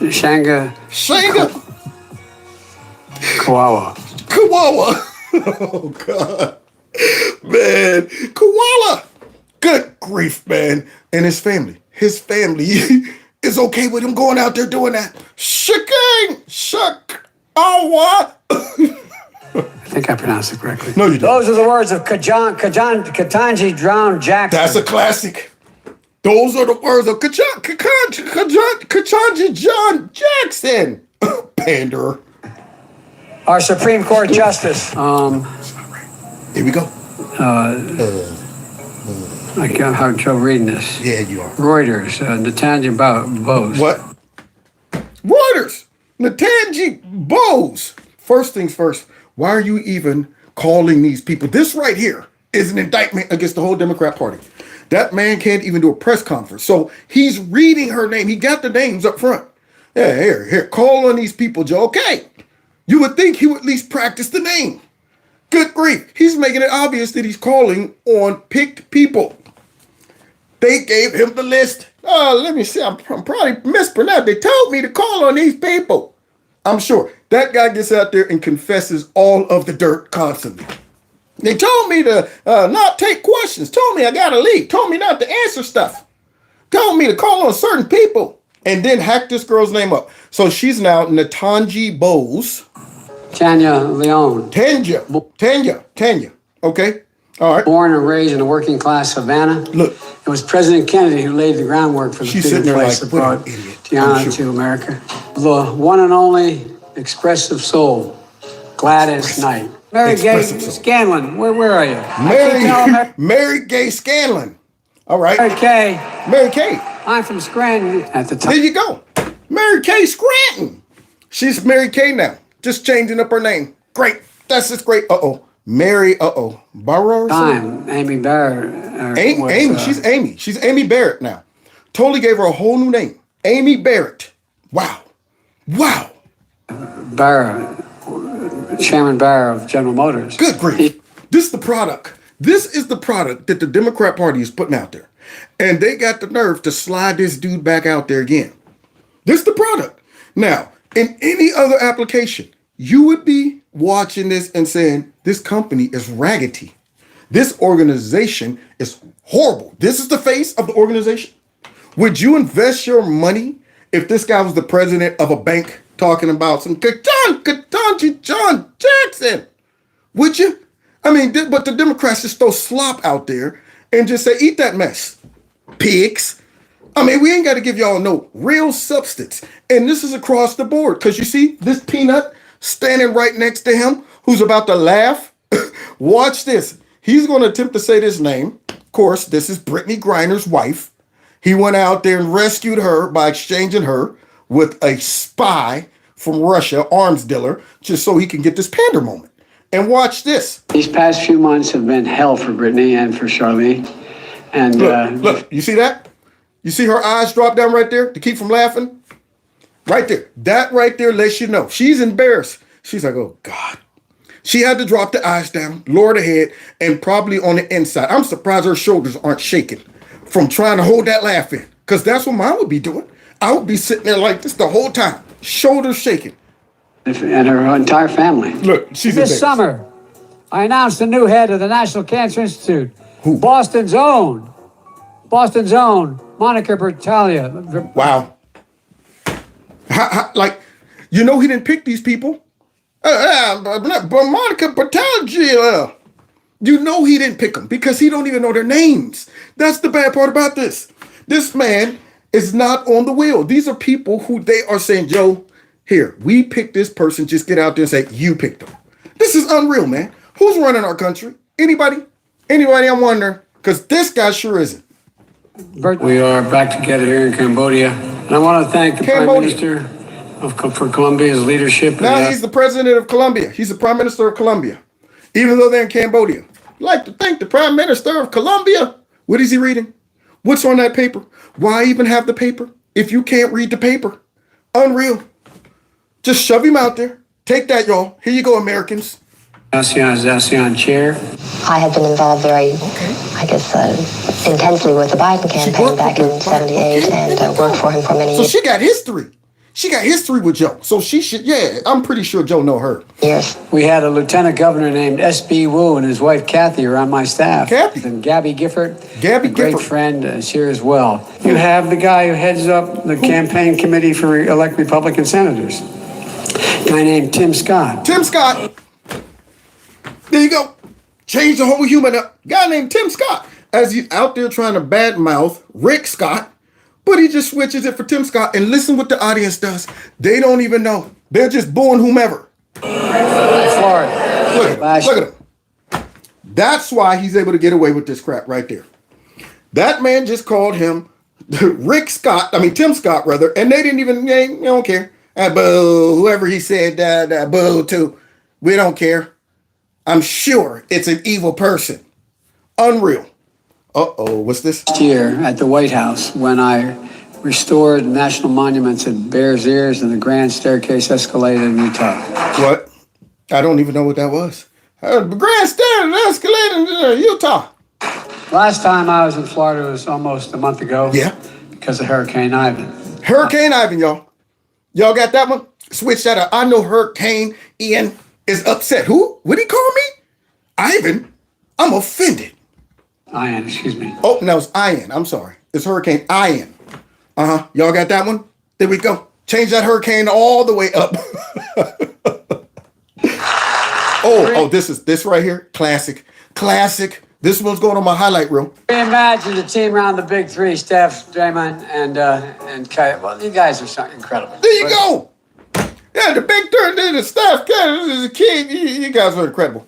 Shanga Kawawa.
Oh, God. Man. Koala. Good grief, man. And his family. His family is okay with him going out there doing that. Shikawa.
I think I pronounced it correctly.
No, you don't.
Those are the words of Katanji Drowned Jackson.
That's a classic. Those are the words of Katanji John Jackson. Panderer.
Our Supreme Court Justice.
Here we go.
I can't have trouble reading this.
Yeah, you are.
Reuters, Natanji Bose.
What? Reuters, Natanji Bose. First things first, why are you even calling these people? This right here is an indictment against the whole Democrat Party. That man can't even do a press conference. So he's reading her name. He got the names up front. Yeah, here, call on these people, Joe. Okay. You would think he would at least practice the name. Good grief. He's making it obvious that he's calling on picked people. They gave him the list. Let me see. I'm probably mispronounced. They told me to call on these people. I'm sure that guy gets out there and confesses all of the dirt constantly. They told me to not take questions. Told me I got to leave. Told me not to answer stuff. Told me to call on certain people and then hack this girl's name up. So she's now Natanji Bowles.
Tanya Leone.
Tanya. Okay. All right.
Born and raised in a working class Savannah.
Look.
It was President Kennedy who laid the groundwork for the freedom place that brought Tiana to America. The one and only expressive soul, Gladys Knight. Mary Gay Scanlon, where are you?
Mary Gay Scanlon. All right.
Mary Kay. I'm from Scranton at the time.
There you go. Mary Kay Scranton. She's Mary Kay now. Just changing up her name. Great. That's just great. Mary, Barrow or something?
Amy Barrett.
Amy. She's Amy. She's Amy Barrett now. Totally gave her a whole new name. Amy Barrett. Wow.
Barrett. Chairman Barr of General Motors.
Good grief. This is the product. This is the product that the Democrat Party is putting out there. And they got the nerve to slide this dude back out there again. This is the product. Now, in any other application, you would be watching this and saying, this company is raggedy. This organization is horrible. This is the face of the organization. Would you invest your money if this guy was the president of a bank talking about some John Jackson? Would you? I mean, but the Democrats just throw slop out there and just say, eat that mess, pigs. I mean, we ain't got to give y'all no real substance. And this is across the board. Because you see this peanut standing right next to him who's about to laugh. Watch this. He's going to attempt to say this name. Of course, this is Brittany Griner's wife. He went out there and rescued her by exchanging her with a spy from Russia, arms dealer, just so he can get this pander moment. And watch this.
These past few months have been hell for Brittany and for Charlene. And
look, you see that? You see her eyes drop down right there to keep from laughing? Right there. That right there lets you know. She's embarrassed. She's like, oh, God. She had to drop the eyes down, lower the head, and probably on the inside. I'm surprised her shoulders aren't shaking from trying to hold that laugh in. Because that's what mine would be doing. I would be sitting there like this the whole time. Shoulders shaking.
And her entire family.
Look, she's
This summer, I announced the new head of the National Cancer Institute. Who? Boston's own, Monica Bertalia.
Wow. Like, you know he didn't pick these people. Monica Bertalia. You know he didn't pick them because he don't even know their names. That's the bad part about this. This man is not on the wheel. These are people who they are saying, Joe, here, we picked this person. Just get out there and say, you picked them. This is unreal, man. Who's running our country? Anybody? Anybody? I'm wondering. Because this guy sure isn't.
We are back together here in Cambodia. And I want to thank the Prime Minister for Colombia's leadership.
Now he's the president of Colombia. He's the prime minister of Colombia. Even though they're in Cambodia. I'd like to thank the prime minister of Colombia. What is he reading? What's on that paper? Why even have the paper if you can't read the paper? Unreal. Just shove him out there. Take that, y'all. Here you go, Americans.
ASEAN chair.
I have been involved very, intensely with the Biden campaign back in '78 and worked for him for many years.
So she got history. She got history with Joe. So she should, I'm pretty sure Joe know her.
Yes.
We had a lieutenant governor named S.B. Wu and his wife Kathy are on my staff.
Kathy.
And Gabby Gifford.
Gabby
Gifford. Great friend, is here as well. You have the guy who heads up the campaign committee for elect Republican senators. A guy named Tim Scott.
Tim Scott. There you go. Change the whole human up. Guy named Tim Scott. As he's out there trying to badmouth Rick Scott, but he just switches it for Tim Scott. And listen what the audience does. They don't even know. They're just booing whomever.
Florida.
Look at him. That's why he's able to get away with this crap right there. That man just called him Tim Scott, rather, and they didn't even, they don't care. Boo, whoever he said, boo to. We don't care. I'm sure it's an evil person. Unreal. Uh-oh, what's this?
Last year at the White House, when I restored national monuments at Bears Ears and the Grand Staircase Escalade in Utah.
What? I don't even know what that was. Grand Staircase Escalade in Utah.
Last time I was in Florida was almost a month ago.
Yeah.
Because of Hurricane Ivan.
Hurricane Ivan, y'all. Y'all got that one? Switch that up. I know Hurricane Ian is upset. Who? What did he call me? Ivan? I'm offended.
Ian, excuse me.
Oh, no, it's Ian. I'm sorry. It's Hurricane Ian. Y'all got that one? There we go. Change that hurricane all the way up. this right here. Classic. This one's going on my highlight reel.
Imagine the team around the big three: Steph, Draymond, and Kai. Well, you guys are so incredible.
There you go. Yeah, the big third, the Steph, the kid. You guys are incredible.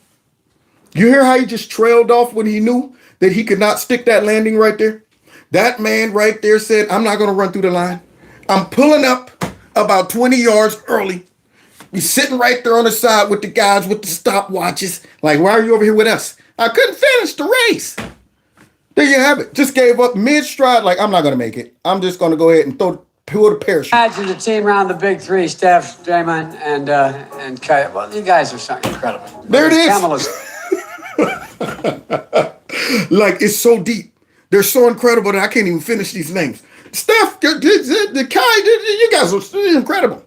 You hear how he just trailed off when he knew that he could not stick that landing right there? That man right there said, I'm not going to run through the line. I'm pulling up about 20 yards early. He's sitting right there on the side with the guys with the stopwatches. Like, why are you over here with us? I couldn't finish the race. There you have it. Just gave up mid-stride. Like, I'm not going to make it. I'm just going to go ahead and pull the parachute.
Imagine the team around the big three: Steph, Draymond, and Kai. Well, you guys are so incredible.
There it is. Like, it's so deep. They're so incredible that I can't even finish these names. Steph, the Kai, you guys are incredible.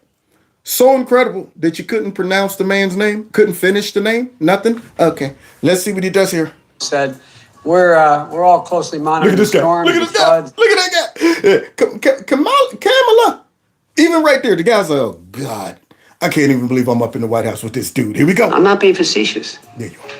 So incredible that you couldn't pronounce the man's name, couldn't finish the name, nothing. Okay, let's see what he does here.
Said, we're all closely monitoring the storms.
Look at this guy. Look at that guy. Kamala. Even right there, the guy's like, oh God, I can't even believe I'm up in the White House with this dude. Here we go.
I'm not being facetious.
There you are.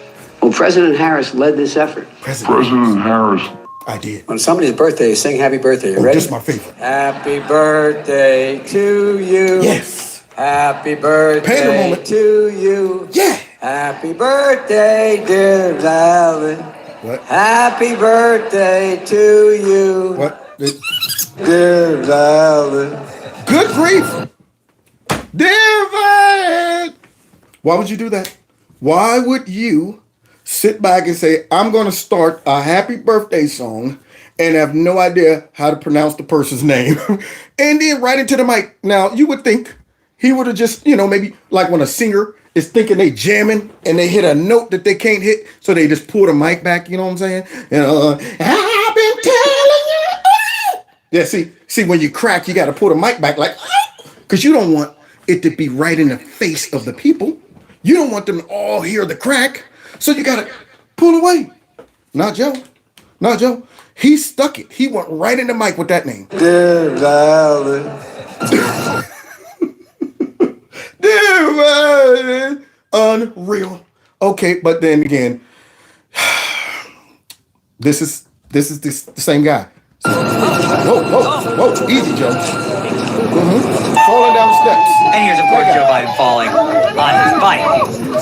Well, President Harris led this effort.
President Harris. I did.
On somebody's birthday, sing happy birthday. You ready?
This is my favorite.
Happy birthday to you.
Yes.
Happy birthday to you.
Yeah.
Happy birthday, dear Valen.
What?
Happy birthday to you.
What?
Dear Valen.
Good grief. Dear Valen. Why would you do that? Why would you sit back and say, I'm going to start a happy birthday song and have no idea how to pronounce the person's name and then right into the mic? Now, you would think he would have just, maybe like when a singer is thinking they jamming and they hit a note that they can't hit, so they just pull the mic back, you know what I'm saying? I've been telling you. Yeah, see, when you crack, you got to pull the mic back like, because you don't want it to be right in the face of the people. You don't want them to all hear the crack, so you got to pull away. Not Joe. He stuck it. He went right in the mic with that name.
Dear Valen.
Dear Valen. Unreal. Okay, but then again, this is the same guy. Whoa, easy, Joe. Falling down the steps.
And here's, of course, Joe Biden falling on his bike.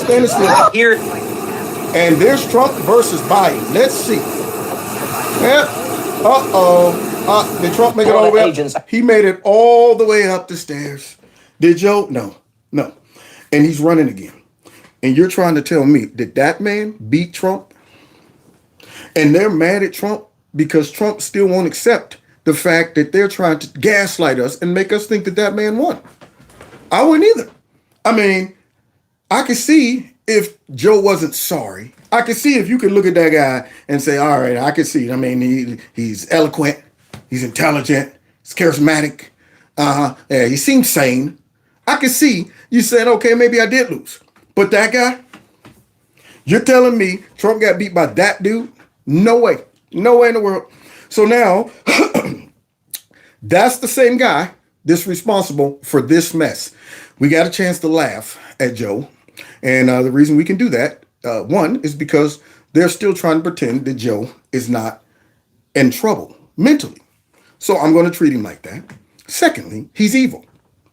Standing still.
Here.
And there's Trump versus Biden. Let's see. Yeah. Did Trump make it all the way up? He made it all the way up the stairs. Did Joe? No. And he's running again. And you're trying to tell me that man beat Trump? And they're mad at Trump because Trump still won't accept the fact that they're trying to gaslight us and make us think that man won. I wouldn't either. I mean, I could see if Joe wasn't sorry. I could see if you could look at that guy and say, all right, I could see it. I mean, he's eloquent. He's intelligent. He's charismatic. Yeah, he seems sane. I could see you said, okay, maybe I did lose. But that guy, you're telling me Trump got beat by that dude? No way. No way in the world. So now, that's the same guy that's responsible for this mess. We got a chance to laugh at Joe. And the reason we can do that, one, is because they're still trying to pretend that Joe is not in trouble mentally. So I'm going to treat him like that. Secondly, he's evil.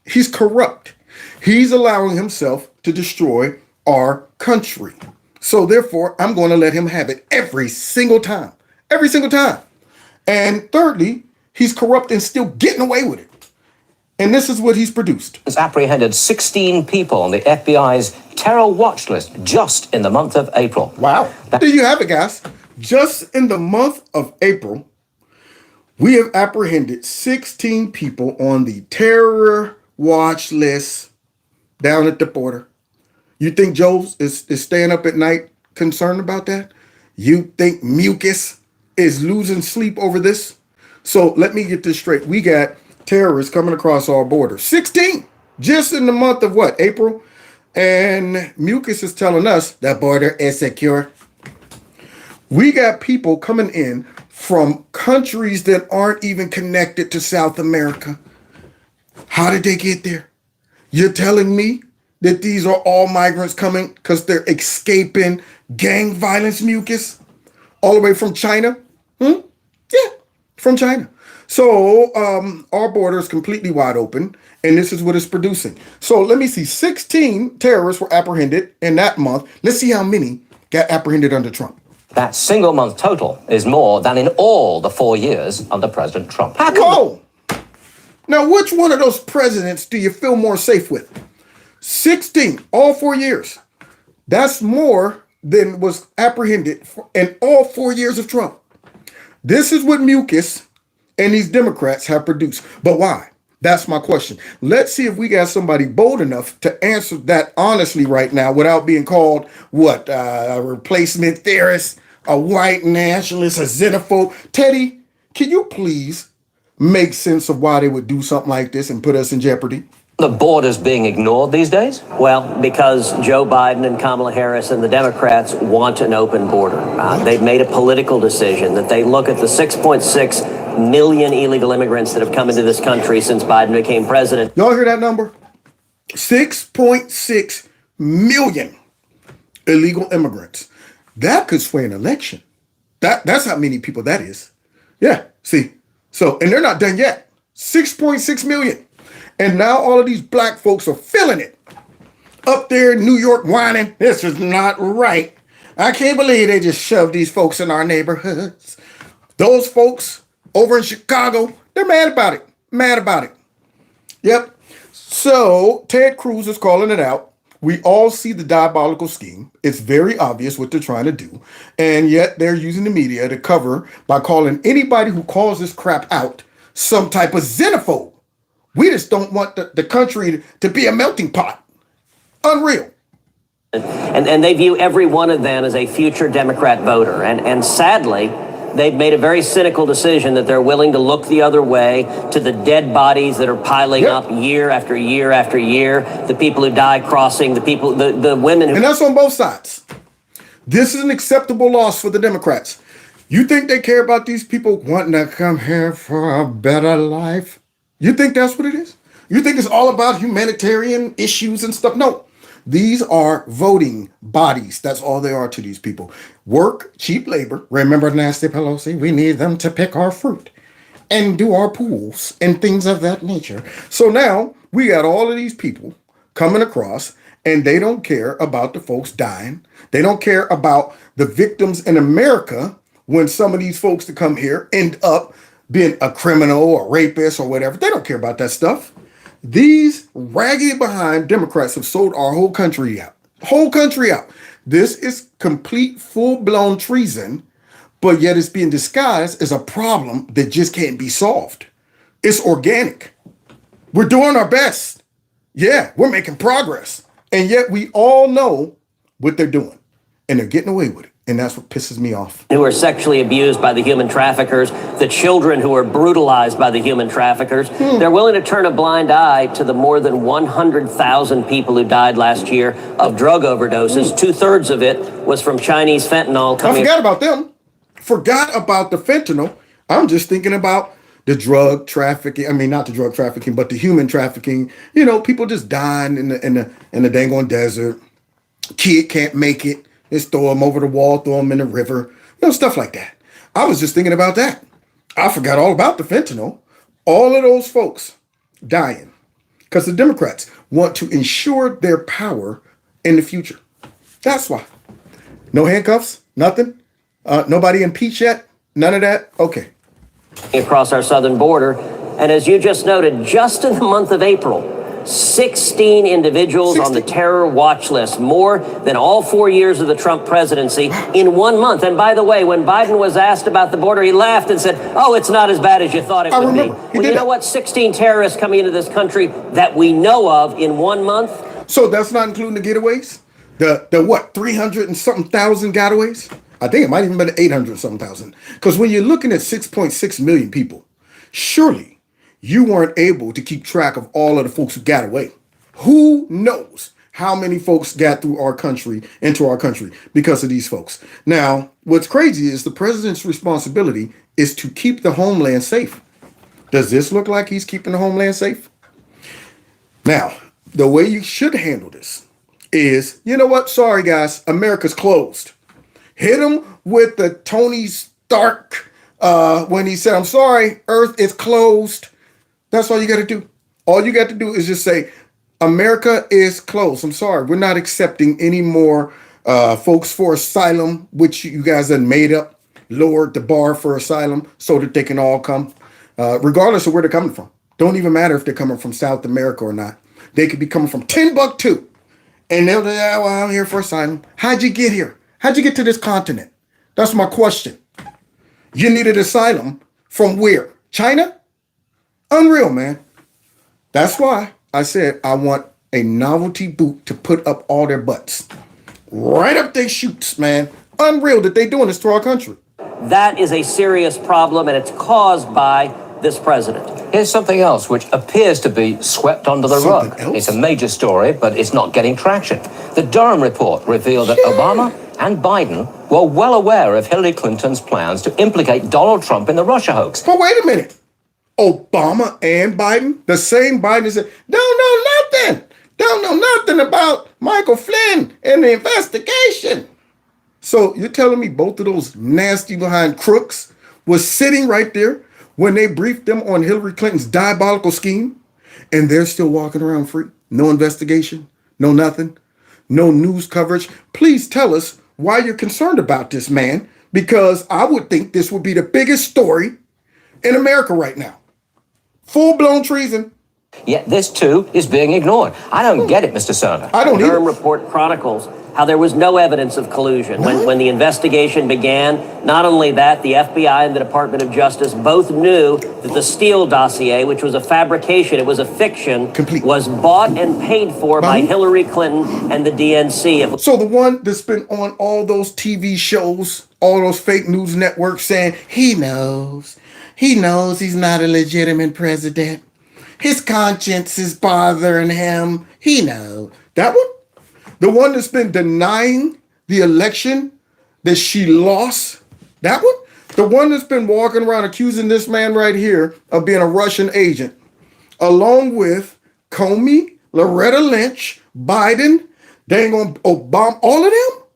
He's corrupt. He's allowing himself to destroy our country. So therefore, I'm going to let him have it every single time. Every single time. And thirdly, he's corrupt and still getting away with it. And this is what he's produced.
Has apprehended 16 people on the FBI's terror watch list just in the month of April.
Wow. There you have it, guys. Just in the month of April, we have apprehended 16 people on the terror watch list down at the border. You think Joe is staying up at night concerned about that? You think Mucus is losing sleep over this? So let me get this straight. We got terrorists coming across our border. 16 just in the month of what? April? And Mucus is telling us that border is secure. We got people coming in from countries that aren't even connected to South America. How did they get there? You're telling me that these are all migrants coming because they're escaping gang violence, mucus, all the way from China? Yeah, from China. So our border is completely wide open, and this is what it's producing. So let me see. 16 terrorists were apprehended in that month. Let's see how many got apprehended under Trump.
That single month total is more than in all the 4 years under President Trump.
Whoa! Now, which one of those presidents do you feel more safe with? 16, all 4 years. That's more than was apprehended in all 4 years of Trump. This is what mucus and these Democrats have produced. But why? That's my question. Let's see if we got somebody bold enough to answer that honestly right now without being called, a replacement theorist, a white nationalist, a xenophobe. Teddy, can you please make sense of why they would do something like this and put us in jeopardy?
The border's being ignored these days?
Well, because Joe Biden and Kamala Harris and the Democrats want an open border. They've made a political decision that they look at the 6.6 million illegal immigrants that have come into this country since Biden became president.
Y'all hear that number? 6.6 million illegal immigrants. That could sway an election. That's how many people that is. Yeah, see. So, and they're not done yet. 6.6 million. And now all of these black folks are feeling it. Up there in New York whining, this is not right. I can't believe they just shoved these folks in our neighborhoods. Those folks over in Chicago, they're mad about it. Mad about it. Yep. So Ted Cruz is calling it out. We all see the diabolical scheme. It's very obvious what they're trying to do. And yet they're using the media to cover by calling anybody who calls this crap out some type of xenophobe. We just don't want the country to be a melting pot. Unreal.
And they view every one of them as a future Democrat voter. And sadly, they've made a very cynical decision that they're willing to look the other way to the dead bodies that are piling up year after year after year, the people who die crossing, the women who...
And that's on both sides. This is an acceptable loss for the Democrats. You think they care about these people wanting to come here for a better life? You think that's what it is? You think it's all about humanitarian issues and stuff? No. These are voting bodies. That's all they are to these people. Work, cheap labor. Remember Nancy Pelosi? We need them to pick our fruit and do our pools and things of that nature. So now we got all of these people coming across, and they don't care about the folks dying. They don't care about the victims in America when some of these folks that come here end up being a criminal or rapist or whatever. They don't care about that stuff. These raggedy behind Democrats have sold our whole country out. Whole country out. This is complete full-blown treason, but yet it's being disguised as a problem that just can't be solved. It's organic. We're doing our best. Yeah, we're making progress. And yet we all know what they're doing. And they're getting away with it. And that's what pisses me off.
Who are sexually abused by the human traffickers, the children who are brutalized by the human traffickers. They're willing to turn a blind eye to the more than 100,000 people who died last year of drug overdoses. 2/3 of it was from Chinese fentanyl.
I forgot about them. Forgot about the fentanyl. I'm just thinking about the drug trafficking. I mean, not the drug trafficking, but the human trafficking. You know, people just dying in the dang on desert. Kid can't make it. Just throw them over the wall, throw them in the river, stuff like that. I was just thinking about that. I forgot all about the fentanyl. All of those folks dying because the Democrats want to ensure their power in the future. That's why. No handcuffs, nothing. Nobody impeached yet. None of that. Okay.
Across our southern border. And as you just noted, just in the month of April, 16 individuals on the terror watch list, more than all 4 years of the Trump presidency in 1 month. And by the way, when Biden was asked about the border, he laughed and said, "Oh, it's not as bad as you thought it would be." Well, you know what? 16 terrorists coming into this country that we know of in 1 month.
So that's not including the getaways? The what, 300 and something thousand getaways? I think it might even been 800 something thousand. Because when you're looking at 6.6 million people, surely you weren't able to keep track of all of the folks who got away. Who knows how many folks got through our country, into our country, because of these folks. Now, what's crazy is the president's responsibility is to keep the homeland safe. Does this look like he's keeping the homeland safe? Now, the way you should handle this is, you know what? Sorry, guys, America's closed. Hit him with the Tony Stark when he said, I'm sorry, Earth is closed. That's all you got to do. All you got to do is just say, America is closed. I'm sorry. We're not accepting any more folks for asylum, which you guys have made up, lowered the bar for asylum so that they can all come, regardless of where they're coming from. Don't even matter if they're coming from South America or not. They could be coming from Timbuktu. And they'll say, oh, well, I'm here for asylum. How'd you get here? How'd you get to this continent? That's my question. You needed asylum from where? China? Unreal, man. That's why I said I want a novelty boot to put up all their butts. Right up their chutes, man. Unreal that they doing this to our country.
That is a serious problem, and it's caused by this president.
Here's something else which appears to be swept under the rug. It's a major story, but it's not getting traction. The Durham report revealed that Obama and Biden were well aware of Hillary Clinton's plans to implicate Donald Trump in the Russia hoax.
But wait a minute. Obama and Biden? The same Biden said, don't know nothing. Don't know nothing about Michael Flynn and the investigation. So you're telling me both of those nasty behind crooks was sitting right there when they briefed them on Hillary Clinton's diabolical scheme, and they're still walking around free? No investigation, no nothing, no news coverage. Please tell us why you're concerned about this, man, because I would think this would be the biggest story in America right now. Full-blown treason.
Yet this, too, is being ignored. I don't get it, Mr. Cerner.
I don't
The Durham
either.
report chronicles how there was no evidence of collusion. When the investigation began, not only that, the FBI and the Department of Justice both knew that the Steele dossier, which was a fabrication, it was a fiction, was bought and paid for by Hillary Clinton and the DNC.
So the one that's been on all those TV shows, all those fake news networks saying, he knows he's not a legitimate president. His conscience is bothering him. He knows. That one? The one that's been denying the election that she lost? That one? The one that's been walking around accusing this man right here of being a Russian agent, along with Comey, Loretta Lynch, Biden, dang on Obama, all of them?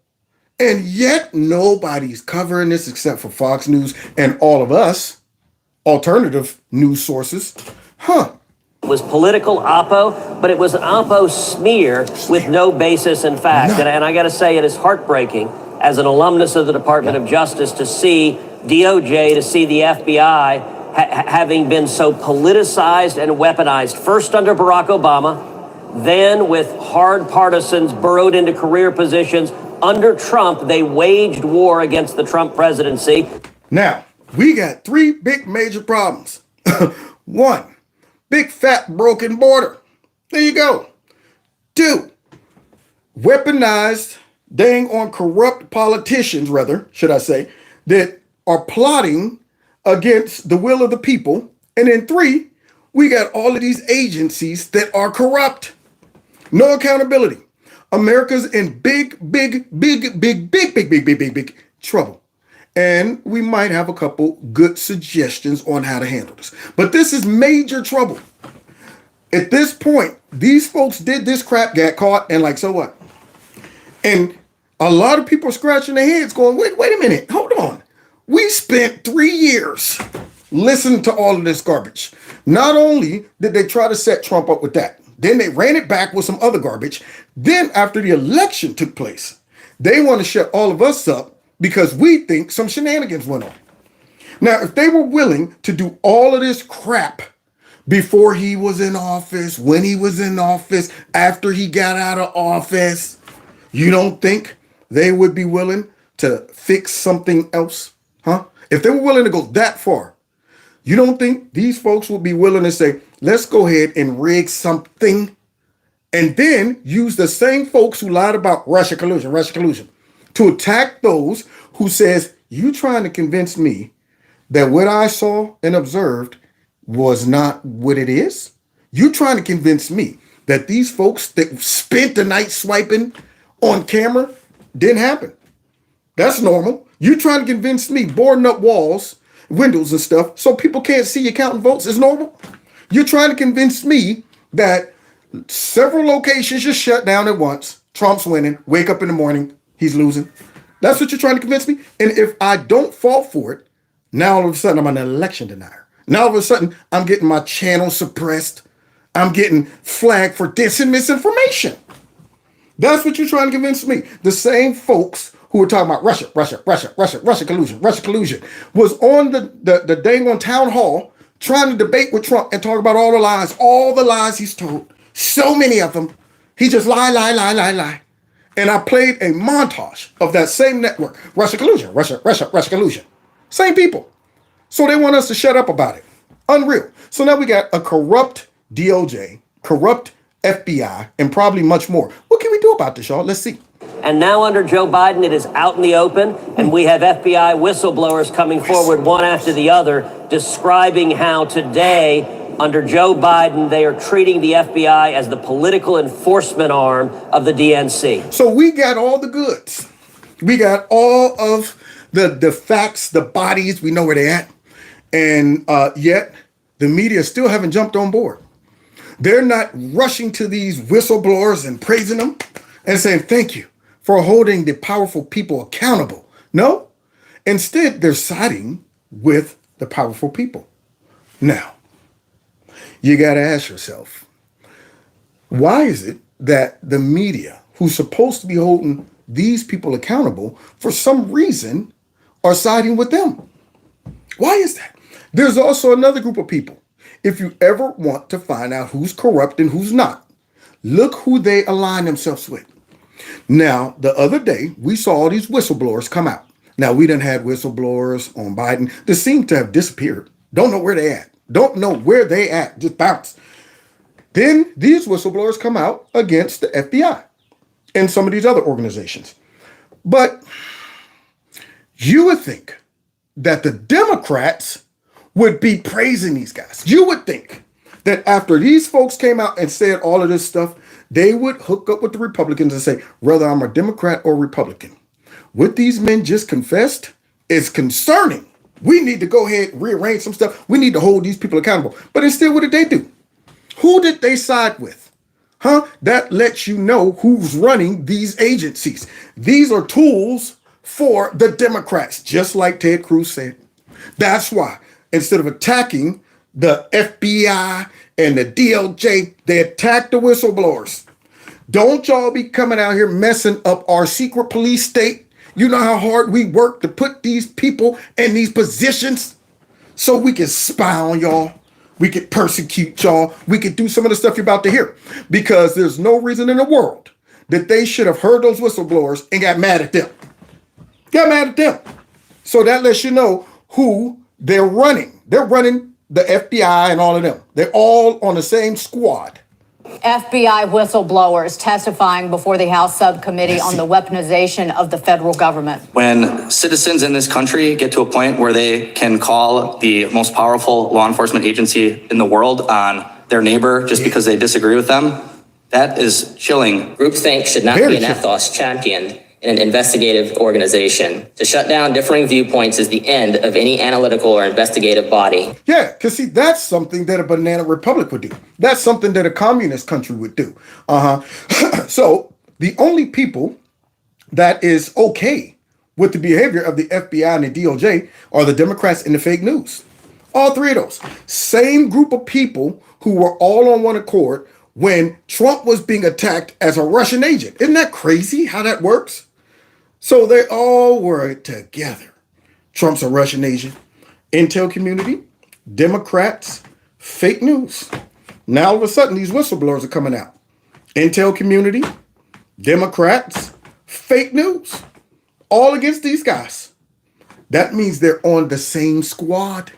And yet nobody's covering this except for Fox News and all of us, alternative news sources.
It was political oppo, but it was an oppo smear with no basis in fact. And I got to say, it is heartbreaking as an alumnus of the Department of Justice to see DOJ, to see the FBI having been so politicized and weaponized, first under Barack Obama, then with hard partisans burrowed into career positions. Under Trump, they waged war against the Trump presidency.
Now, we got three big major problems. One, big fat broken border. There you go. Two, weaponized, dang on corrupt politicians, rather, should I say, that are plotting against the will of the people. And then three, we got all of these agencies that are corrupt. No accountability. America's in big trouble. And we might have a couple good suggestions on how to handle this. But this is major trouble. At this point, these folks did this crap, got caught, and like, so what? And a lot of people are scratching their heads going, wait a minute, hold on. We spent 3 years listening to all of this garbage. Not only did they try to set Trump up with that, then they ran it back with some other garbage. Then after the election took place, they want to shut all of us up because we think some shenanigans went on. Now, if they were willing to do all of this crap before he was in office, when he was in office, after he got out of office, you don't think they would be willing to fix something else? Huh? If they were willing to go that far, you don't think these folks would be willing to say, let's go ahead and rig something and then use the same folks who lied about Russia collusion, to attack those who says, you trying to convince me that what I saw and observed was not what it is? You trying to convince me that these folks that spent the night swiping on camera didn't happen. That's normal. You trying to convince me boarding up walls, windows and stuff so people can't see you counting votes is normal? You're trying to convince me that several locations just shut down at once. Trump's winning. Wake up in the morning, he's losing. That's what you're trying to convince me? And if I don't fall for it, now all of a sudden I'm an election denier. Now all of a sudden I'm getting my channel suppressed. I'm getting flagged for dis and misinformation. That's what you're trying to convince me. The same folks who were talking about Russia collusion, was on the dang on town hall trying to debate with Trump and talk about all the lies he's told. So many of them. He just lie. And I played a montage of that same network. Russia collusion. Same people. So they want us to shut up about it. Unreal. So now we got a corrupt DOJ, corrupt FBI, and probably much more. What can we do about this, y'all? Let's see.
And now under Joe Biden, it is out in the open, and we have FBI whistleblowers coming forward one after the other, describing how today, under Joe Biden, they are treating the FBI as the political enforcement arm of the DNC.
So we got all the goods. We got all of the facts, the bodies, we know where they're at. And yet, the media still haven't jumped on board. They're not rushing to these whistleblowers and praising them and saying, thank you for holding the powerful people accountable. No, instead, they're siding with the powerful people. Now, you got to ask yourself, why is it that the media, who's supposed to be holding these people accountable, for some reason are siding with them? Why is that? There's also another group of people. If you ever want to find out who's corrupt and who's not, look who they align themselves with. Now, the other day, we saw all these whistleblowers come out. Now, we done had whistleblowers on Biden. They seem to have disappeared. Don't know where they at. Don't know where they at. Just bounce. Then these whistleblowers come out against the FBI and some of these other organizations. But you would think that the Democrats would be praising these guys. You would think that after these folks came out and said all of this stuff, they would hook up with the Republicans and say, whether I'm a Democrat or Republican, what these men just confessed is concerning. We need to go ahead and rearrange some stuff. We need to hold these people accountable. But instead, what did they do? Who did they side with? That lets you know who's running these agencies. These are tools for the Democrats, just like Ted Cruz said. That's why instead of attacking the FBI and the DOJ, they attack the whistleblowers. Don't y'all be coming out here messing up our secret police state. You know how hard we work to put these people in these positions so we can spy on y'all. We could persecute y'all. We could do some of the stuff you're about to hear, because there's no reason in the world that they should have heard those whistleblowers and got mad at them. So that lets you know who they're running. They're running the FBI and all of them. They're all on the same squad.
FBI whistleblowers testifying before the House subcommittee on the weaponization of the federal government.
When citizens in this country get to a point where they can call the most powerful law enforcement agency in the world on their neighbor just because they disagree with them, that is chilling.
Groupthink should not be an ethos championed in an investigative organization. To shut down differing viewpoints is the end of any analytical or investigative body.
Yeah, because see, that's something that a banana republic would do. That's something that a communist country would do. So the only people that is okay with the behavior of the FBI and the DOJ are the Democrats and the fake news. All three of those. Same group of people who were all on one accord when Trump was being attacked as a Russian agent. Isn't that crazy how that works? So they all were together. Trump's a Russian agent. Intel community, Democrats, fake news. Now all of a sudden these whistleblowers are coming out. Intel community, Democrats, fake news. All against these guys. That means they're on the same squad.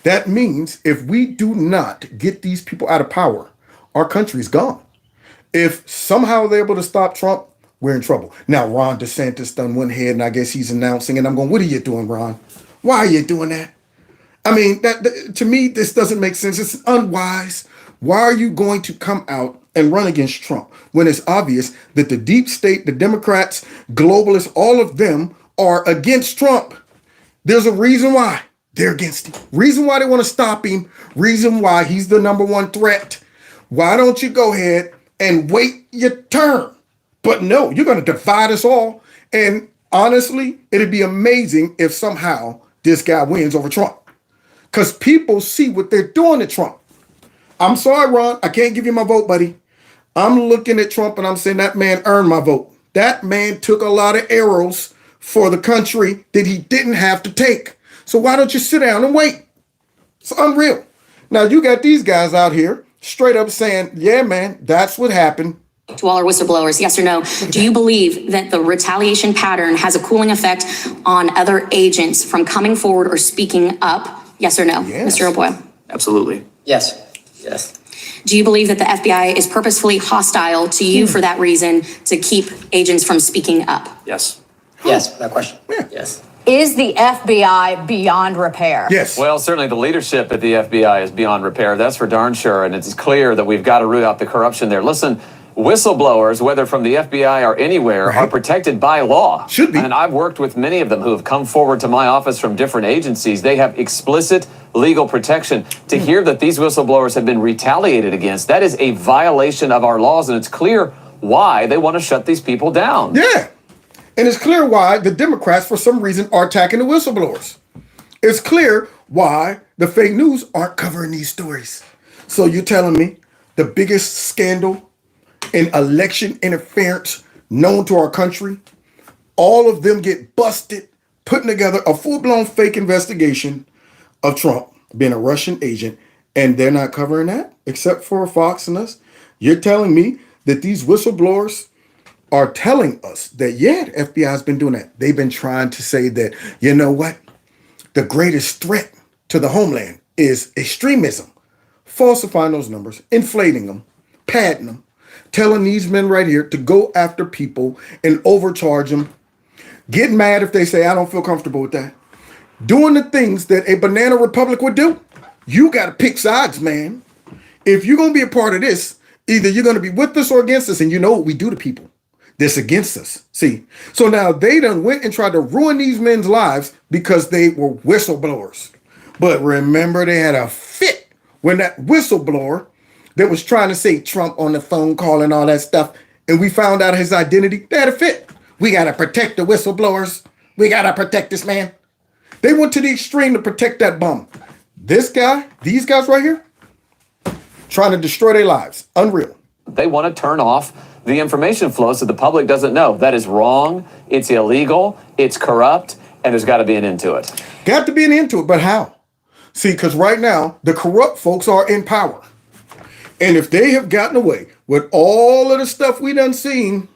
That means if we do not get these people out of power, our country's gone. If somehow they're able to stop Trump, we're in trouble. Now, Ron DeSantis done went ahead and I guess he's announcing, and I'm going, what are you doing, Ron? Why are you doing that? I mean, to me, this doesn't make sense. It's unwise. Why are you going to come out and run against Trump when it's obvious that the deep state, the Democrats, globalists, all of them are against Trump. There's a reason why they're against him. Reason why they want to stop him. Reason why he's the number one threat. Why don't you go ahead and wait your turn? But no, you're going to divide us all. And honestly, it'd be amazing if somehow this guy wins over Trump. Because people see what they're doing to Trump. I'm sorry, Ron, I can't give you my vote, buddy. I'm looking at Trump and I'm saying that man earned my vote. That man took a lot of arrows for the country that he didn't have to take. So why don't you sit down and wait? It's unreal. Now you got these guys out here straight up saying, yeah, man, that's what happened.
To all our whistleblowers, yes or no, do you believe that the retaliation pattern has a cooling effect on other agents from coming forward or speaking up? Yes or no,
Yes.
Mr. O'Boyle?
Absolutely.
Yes.
Yes.
Do you believe that the FBI is purposefully hostile to you for that reason, to keep agents from speaking up?
Yes.
Yes, that question.
Yes.
Is the FBI beyond repair?
Yes.
Well, certainly the leadership at the FBI is beyond repair. That's for darn sure. And it's clear that we've got to root out the corruption there. Listen, whistleblowers, whether from the FBI or anywhere, are protected by law.
Should be.
And I've worked with many of them who have come forward to my office from different agencies. They have explicit legal protection. To hear that these whistleblowers have been retaliated against, that is a violation of our laws, and it's clear why they want to shut these people down.
Yeah. And it's clear why the Democrats, for some reason, are attacking the whistleblowers. It's clear why the fake news aren't covering these stories. So you're telling me the biggest scandal in election interference known to our country, all of them get busted, putting together a full-blown fake investigation of Trump being a Russian agent, and they're not covering that except for Fox and us? You're telling me that these whistleblowers are telling us that, yeah, the FBI has been doing that. They've been trying to say that, you know what? The greatest threat to the homeland is extremism. Falsifying those numbers, inflating them, padding them, telling these men right here to go after people and overcharge them. Get mad if they say, I don't feel comfortable with that. Doing the things that a banana republic would do. You got to pick sides, man. If you're going to be a part of this, either you're going to be with us or against us, and you know what we do to people that's against us. See, so now they done went and tried to ruin these men's lives because they were whistleblowers. But remember, they had a fit when that whistleblower that was trying to say Trump on the phone call and all that stuff, and we found out his identity, they had a fit. We got to protect the whistleblowers. We got to protect this man. They went to the extreme to protect that bum. This guy, these guys right here, trying to destroy their lives. Unreal.
They want to turn off the information flow so the public doesn't know. That is wrong. It's illegal. It's corrupt. And there's got to be an end to it.
Got to be an end to it, but how? See, because right now, the corrupt folks are in power. And if they have gotten away with all of the stuff we done seen,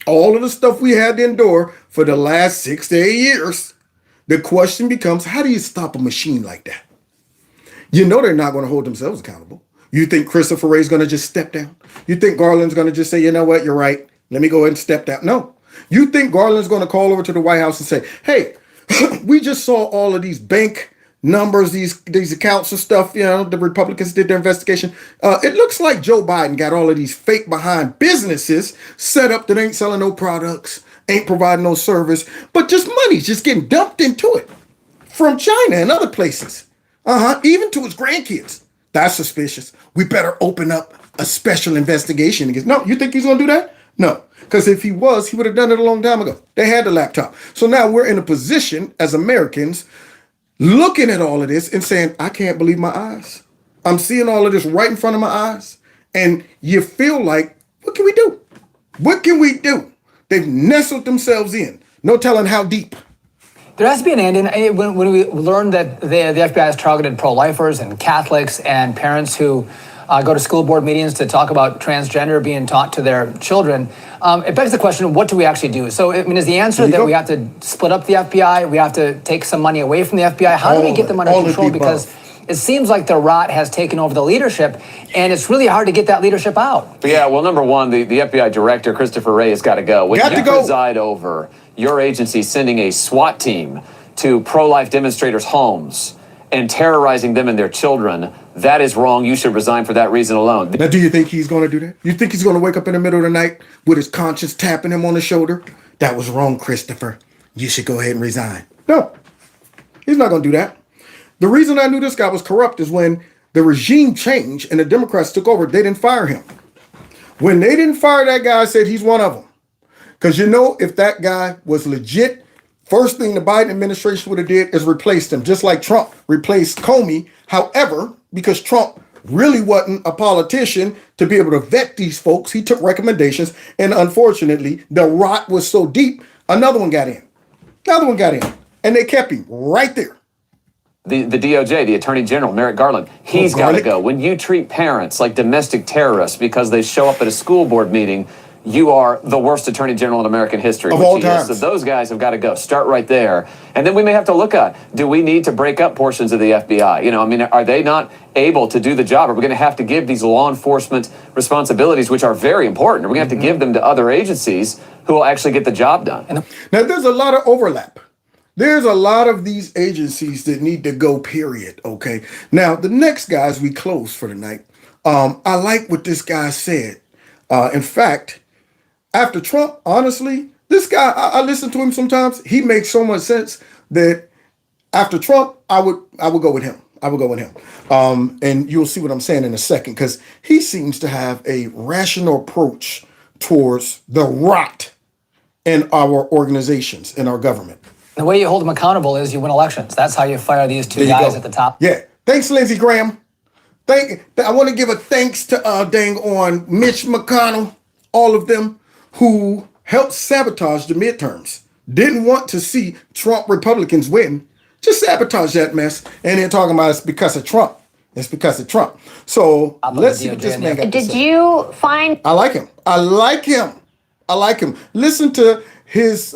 all of the stuff we had to endure for the last 6 to 8 years, the question becomes, how do you stop a machine like that? You know they're not going to hold themselves accountable. You think Christopher Wray's going to just step down? You think Garland's going to just say, you know what, you're right. Let me go ahead and step down. No. You think Garland's going to call over to the White House and say, hey, we just saw all of these bank numbers, these accounts and stuff. You know, the Republicans did their investigation. It looks like Joe Biden got all of these fake behind businesses set up that ain't selling no products, ain't providing no service, but just money's just getting dumped into it from China and other places. Even to his grandkids. That's suspicious. We better open up a special investigation against. No, you think he's going to do that? No, because if he was, he would have done it a long time ago. They had the laptop. So now we're in a position as Americans looking at all of this and saying, I can't believe my eyes. I'm seeing all of this right in front of my eyes. And you feel like, what can we do? What can we do? They've nestled themselves in. No telling how deep.
There has to be an end. And when we learned that the FBI has targeted pro-lifers and Catholics and parents who go to school board meetings to talk about transgender being taught to their children, it begs the question, what do we actually do? So, I mean, is the answer that we have to split up the FBI? We have to take some money away from the FBI? How do we get them under control? Because it seems like the rot has taken over the leadership, and it's really hard to get that leadership out.
Yeah, well, number one, the FBI director, Christopher Wray, has got to go. When you preside over your agency sending a SWAT team to pro-life demonstrators' homes and terrorizing them and their children, that is wrong. You should resign for that reason alone.
Now, do you think he's going to do that? You think he's going to wake up in the middle of the night with his conscience tapping him on the shoulder? That was wrong, Christopher. You should go ahead and resign. No, he's not going to do that. The reason I knew this guy was corrupt is when the regime changed and the Democrats took over, they didn't fire him. When they didn't fire that guy, I said he's one of them. Because if that guy was legit, first thing the Biden administration would have did is replaced him, just like Trump replaced Comey. However, because Trump really wasn't a politician to be able to vet these folks, he took recommendations, and unfortunately, the rot was so deep, another one got in. And they kept him right there.
The DOJ, the Attorney General, Merrick Garland, he's got to go. When you treat parents like domestic terrorists because they show up at a school board meeting, you are the worst Attorney General in American history.
Of all time.
So those guys have got to go. Start right there. And then we may have to look at, do we need to break up portions of the FBI? Are they not able to do the job? Are we going to have to give these law enforcement responsibilities, which are very important, are we going to have to give them to other agencies who will actually get the job done?
Now, there's a lot of overlap. There's a lot of these agencies that need to go, period, okay? Now, the next guys we close for tonight, I like what this guy said. In fact, after Trump, honestly, this guy, I listen to him sometimes. He makes so much sense that after Trump, I would go with him. And you'll see what I'm saying in a second, because he seems to have a rational approach towards the rot in our organizations, in our government.
The way you hold them accountable is you win elections. That's how you fire these two guys at the top.
Yeah. Thanks, Lindsey Graham. I want to give a thanks to on Mitch McConnell, all of them who helped sabotage the midterms. Didn't want to see Trump Republicans win. Just sabotage that mess. And then talking about it's because of Trump. It's because of Trump. So let's see what this man got to say.
Did you find...
I like him. Listen to his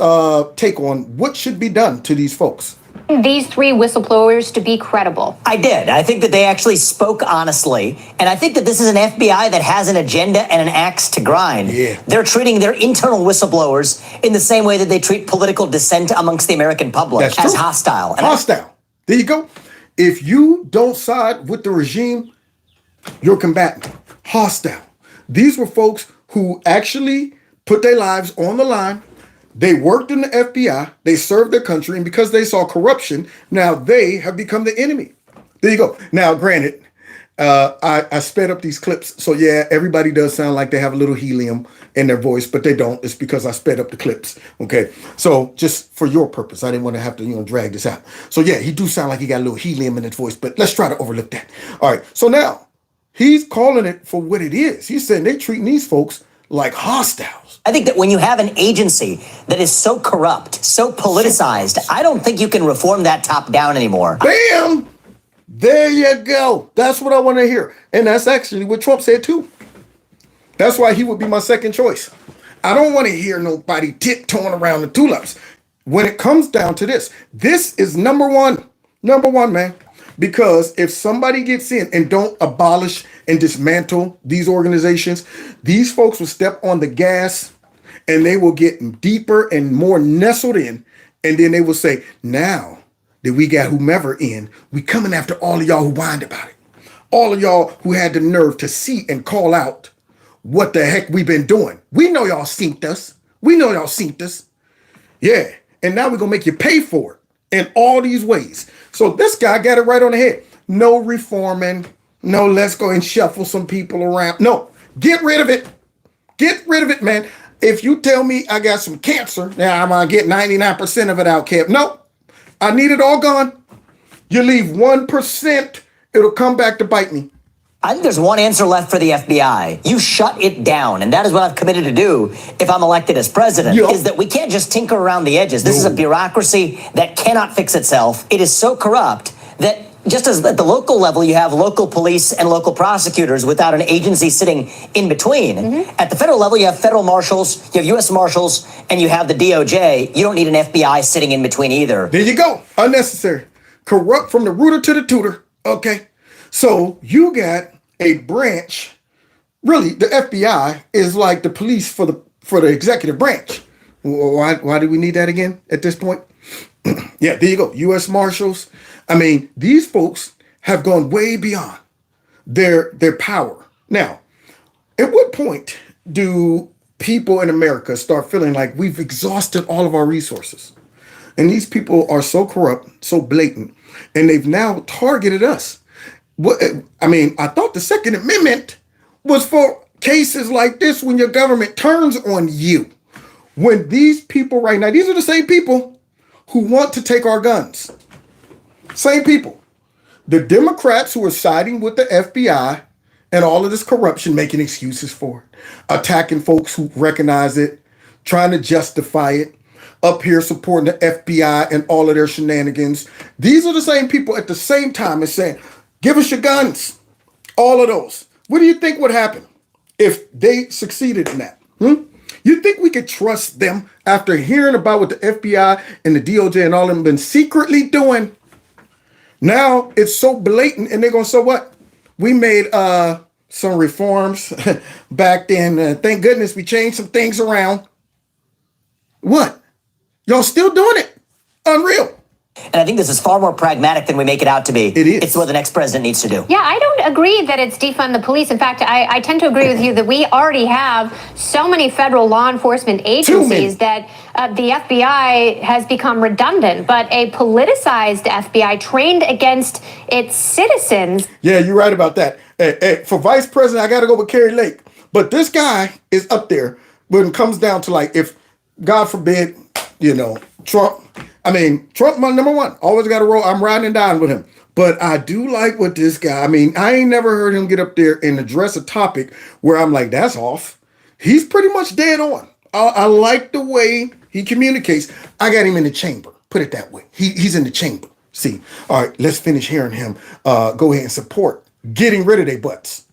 take on what should be done to these folks.
These three whistleblowers to be credible?
I did. I think that they actually spoke honestly. And I think that this is an FBI that has an agenda and an axe to grind.
Yeah.
They're treating their internal whistleblowers in the same way that they treat political dissent amongst the American public, as hostile.
Hostile. There you go. If you don't side with the regime, you're combatant. Hostile. These were folks who actually put their lives on the line. They worked in the FBI, they served their country, and because they saw corruption, now they have become the enemy. There you go. Now, granted, I sped up these clips, so yeah, everybody does sound like they have a little helium in their voice, but they don't. It's because I sped up the clips, okay? So just for your purpose, I didn't want to have to, drag this out. So yeah, he do sound like he got a little helium in his voice, but let's try to overlook that. All right, so now, he's calling it for what it is. He's saying they treating these folks like hostiles.
I think that when you have an agency that is so corrupt, so politicized, I don't think you can reform that top down anymore.
Bam! There you go. That's what I want to hear. And that's actually what Trump said too. That's why he would be my second choice. I don't want to hear nobody tiptoeing around the tulips. When it comes down to this is number one, man. Because if somebody gets in and don't abolish and dismantle these organizations, these folks will step on the gas and they will get deeper and more nestled in. And then they will say, now that we got whomever in, we coming after all of y'all who whined about it. All of y'all who had the nerve to see and call out what the heck we've been doing. We know y'all synced us. Yeah. And now we're going to make you pay for it in all these ways. So this guy got it right on the head. No reforming. No, let's go and shuffle some people around. No, get rid of it. Get rid of it, man. If you tell me I got some cancer, now I'm going to get 99% of it out, Kev. No, I need it all gone. You leave 1%, it'll come back to bite me.
I think there's one answer left for the FBI. You shut it down. And that is what I've committed to do if I'm elected as president, is that we can't just tinker around the edges. This is a bureaucracy that cannot fix itself. It is so corrupt that just as at the local level, you have local police and local prosecutors without an agency sitting in between. At the federal level, you have federal marshals, you have U.S. marshals, and you have the DOJ. You don't need an FBI sitting in between either.
There you go. Unnecessary. Corrupt from the rooter to the tutor. Okay. So you got a branch, really the FBI is like the police for the executive branch. Why do we need that again at this point? Yeah, there you go. U.S. Marshals. I mean, these folks have gone way beyond their power. Now, at what point do people in America start feeling like we've exhausted all of our resources? And these people are so corrupt, so blatant, and they've now targeted us. I thought the Second Amendment was for cases like this when your government turns on you. When these people right now, these are the same people who want to take our guns. Same people. The Democrats who are siding with the FBI and all of this corruption, making excuses for it, attacking folks who recognize it, trying to justify it, up here supporting the FBI and all of their shenanigans. These are the same people at the same time as saying, give us your guns. All of those. What do you think would happen if they succeeded in that? You think we could trust them after hearing about what the FBI and the DOJ and all of them been secretly doing? Now it's so blatant, and they're going to say, what? We made some reforms back then. Thank goodness we changed some things around. What? Y'all still doing it? Unreal.
And I think this is far more pragmatic than we make it out to be.
It is.
It's what the next president needs to do.
Yeah, I don't agree that it's defund the police. In fact, I tend to agree with you that we already have so many federal law enforcement agencies that the FBI has become redundant. But a politicized FBI trained against its citizens.
Yeah, you're right about that. Hey, for vice president, I got to go with Kerry Lake. But this guy is up there when it comes down to, like, if, God forbid, Trump, my number one, always got to roll. I'm riding and dying with him. But I do like what this guy, I ain't never heard him get up there and address a topic where I'm like, that's off. He's pretty much dead on. I like the way he communicates. I got him in the chamber. Put it that way. He's in the chamber. See, all right, let's finish hearing him go ahead and support getting rid of their butts.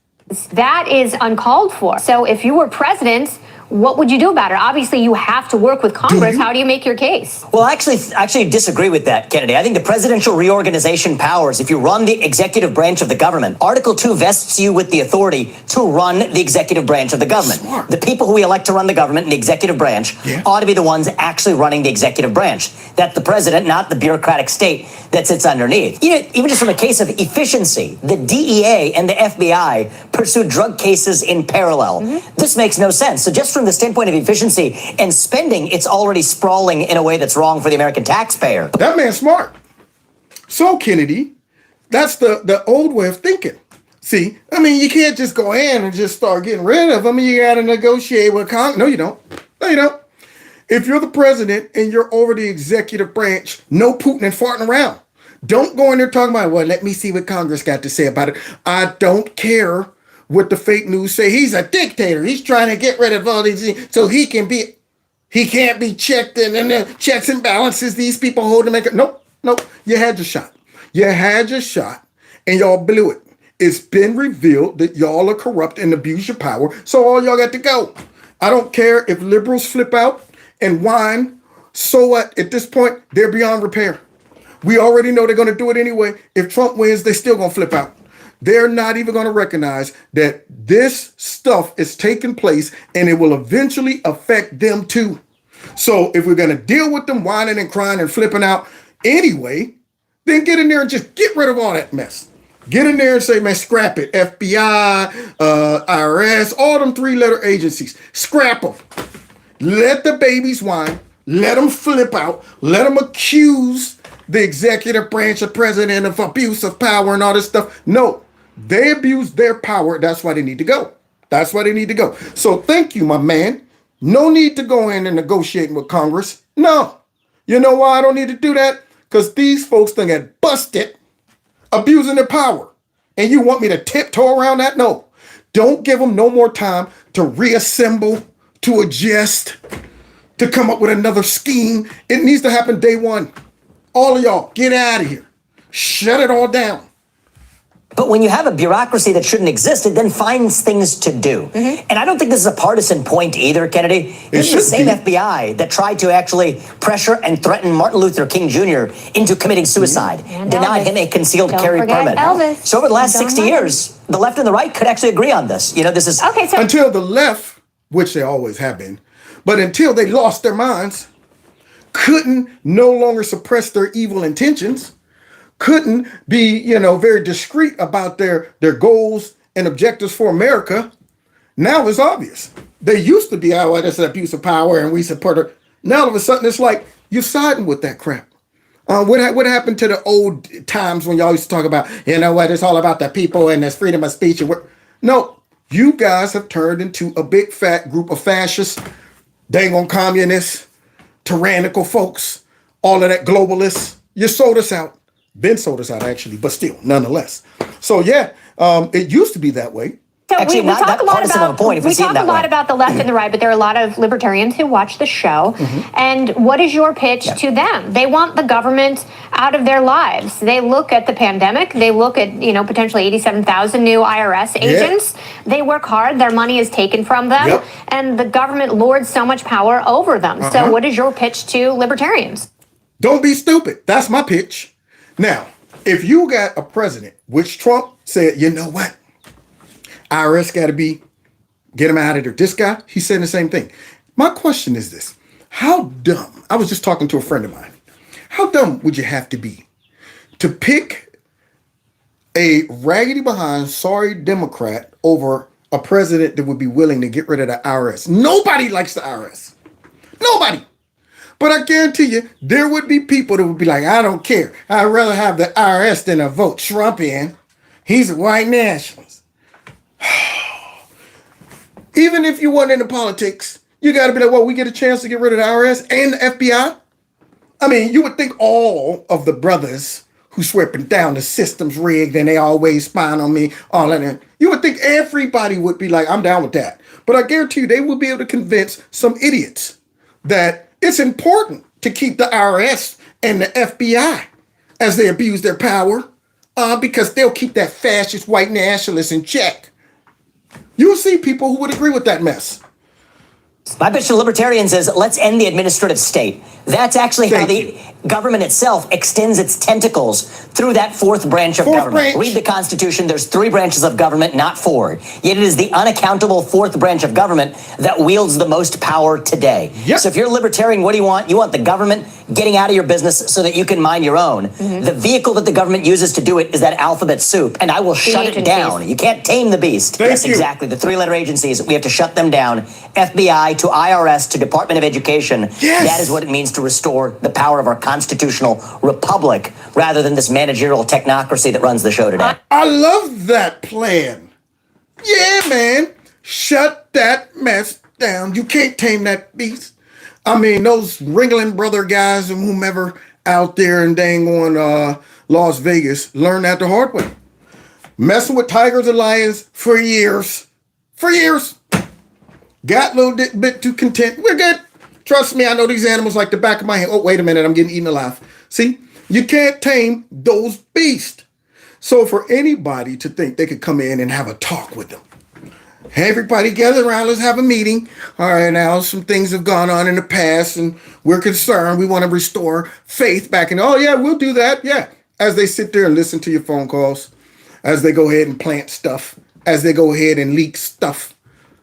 That is uncalled for. So if you were president, what would you do about it? Obviously, you have to work with Congress. How do you make your case?
Well, I actually disagree with that, Kennedy. I think the presidential reorganization powers, if you run the executive branch of the government, Article 2 vests you with the authority to run the executive branch of the government.
Smart.
The people who we elect to run the government in the executive branch ought to be the ones actually running the executive branch. That's the president, not the bureaucratic state that sits underneath. Even just from a case of efficiency, the DEA and the FBI pursue drug cases in parallel. This makes no sense. So just from the standpoint of efficiency and spending, it's already sprawling in a way that's wrong for the American taxpayer.
That man's smart. So, Kennedy, that's the old way of thinking. See, you can't just go in and just start getting rid of them. You got to negotiate with Congress. No, you don't. No, you don't. If you're the president and you're over the executive branch, no Putin and farting around. Don't go in there talking about, well, let me see what Congress got to say about it. I don't care what the fake news say. He's a dictator. He's trying to get rid of all these things so he can't be checked in, and the checks and balances these people hold him. Nope. You had your shot. You had your shot and y'all blew it. It's been revealed that y'all are corrupt and abuse your power. So all y'all got to go. I don't care if liberals flip out and whine. So what? At this point, they're beyond repair. We already know they're going to do it anyway. If Trump wins, they're still going to flip out. They're not even going to recognize that this stuff is taking place and it will eventually affect them too. So if we're going to deal with them whining and crying and flipping out anyway, then get in there and just get rid of all that mess. Get in there and say, man, scrap it. FBI, IRS, all them 3-letter agencies, scrap them. Let the babies whine. Let them flip out. Let them accuse the executive branch of president of abuse of power and all this stuff. No. They abuse their power. That's why they need to go. That's why they need to go. So thank you, my man. No need to go in and negotiate with Congress. No. You know why I don't need to do that? Because these folks done get busted abusing their power. And you want me to tiptoe around that? No. Don't give them no more time to reassemble, to adjust, to come up with another scheme. It needs to happen day one. All of y'all, get out of here. Shut it all down.
But when you have a bureaucracy that shouldn't exist, it then finds things to do. And I don't think this is a partisan point either, Kennedy. This is the same FBI that tried to actually pressure and threaten Martin Luther King Jr. into committing suicide, denied him a concealed carry permit.
Elvis.
So over the last 60 years, the left and the right could actually agree on this. This is...
Okay, so...
Until the left, which they always have been, but until they lost their minds, couldn't no longer suppress their evil intentions, couldn't be, very discreet about their goals and objectives for America. Now it's obvious. They used to be, that's an abuse of power and we support her. Now all of a sudden it's like you're siding with that crap. What happened to the old times when y'all used to talk about, it's all about the people and there's freedom of speech and no, you guys have turned into a big fat group of fascists, dang on communists, tyrannical folks, all of that globalists. You sold us out. Been sold us out actually, but still, nonetheless. So yeah, it used to be that way.
So
Actually,
we
not
talk
that
a lot
partisan
about
of a point if we
we
see it
talk
that
a lot
way.
about the left and the right, but there are a lot of libertarians who watch the show. And what is your pitch to them? They want the government out of their lives. They look at the pandemic. They look at potentially 87,000 new IRS agents. They work hard. Their money is taken from them, and the government lords so much power over them. So what is your pitch to libertarians?
Don't be stupid. That's my pitch. Now, if you got a president, which Trump said, you know what? IRS got to get him out of there. This guy, he's saying the same thing. My question is this. How dumb, I was just talking to a friend of mine. How dumb would you have to be to pick a raggedy behind, sorry Democrat over a president that would be willing to get rid of the IRS? Nobody likes the IRS. Nobody. But I guarantee you, there would be people that would be like, I don't care. I'd rather have the IRS than a vote Trump in. He's a white nationalist. Even if you weren't into politics, you got to be like, well, we get a chance to get rid of the IRS and the FBI. I mean, you would think all of the brothers who swear down the system's rigged and they always spying on me, all of that. You would think everybody would be like, I'm down with that. But I guarantee you, they will be able to convince some idiots that it's important to keep the IRS and the FBI as they abuse their power because they'll keep that fascist white nationalist in check. You'll see people who would agree with that mess.
My pitch to libertarians is let's end the administrative state. That's actually how the government itself extends its tentacles through that fourth branch of government. Read the Constitution. There's 3 branches of government, not 4. Yet it is the unaccountable fourth branch of government that wields the most power today. So if you're a libertarian, what do you want? You want the government getting out of your business so that you can mind your own. The vehicle that the government uses to do it is that alphabet soup, and I will shut it down. You can't tame the beast. Yes, exactly. The 3-letter agencies, we have to shut them down. FBI to IRS to Department of Education. That is what it means to restore the power of our constitutional republic rather than this managerial technocracy that runs the show today.
I love that plan. Yeah, man. Shut that mess down. You can't tame that beast. I mean, those Ringling Brother guys and whomever out there and dang on Las Vegas learned that the hard way. Messing with tigers and lions for years. For years. Got a little bit too content. We're good. Trust me, I know these animals like the back of my hand. Oh, wait a minute, I'm getting eaten alive. See, you can't tame those beasts. So for anybody to think they could come in and have a talk with them, hey, everybody gather around, let's have a meeting. All right, now some things have gone on in the past and we're concerned. We want to restore faith back in. Oh, yeah, we'll do that. Yeah. As they sit there and listen to your phone calls, as they go ahead and plant stuff, as they go ahead and leak stuff.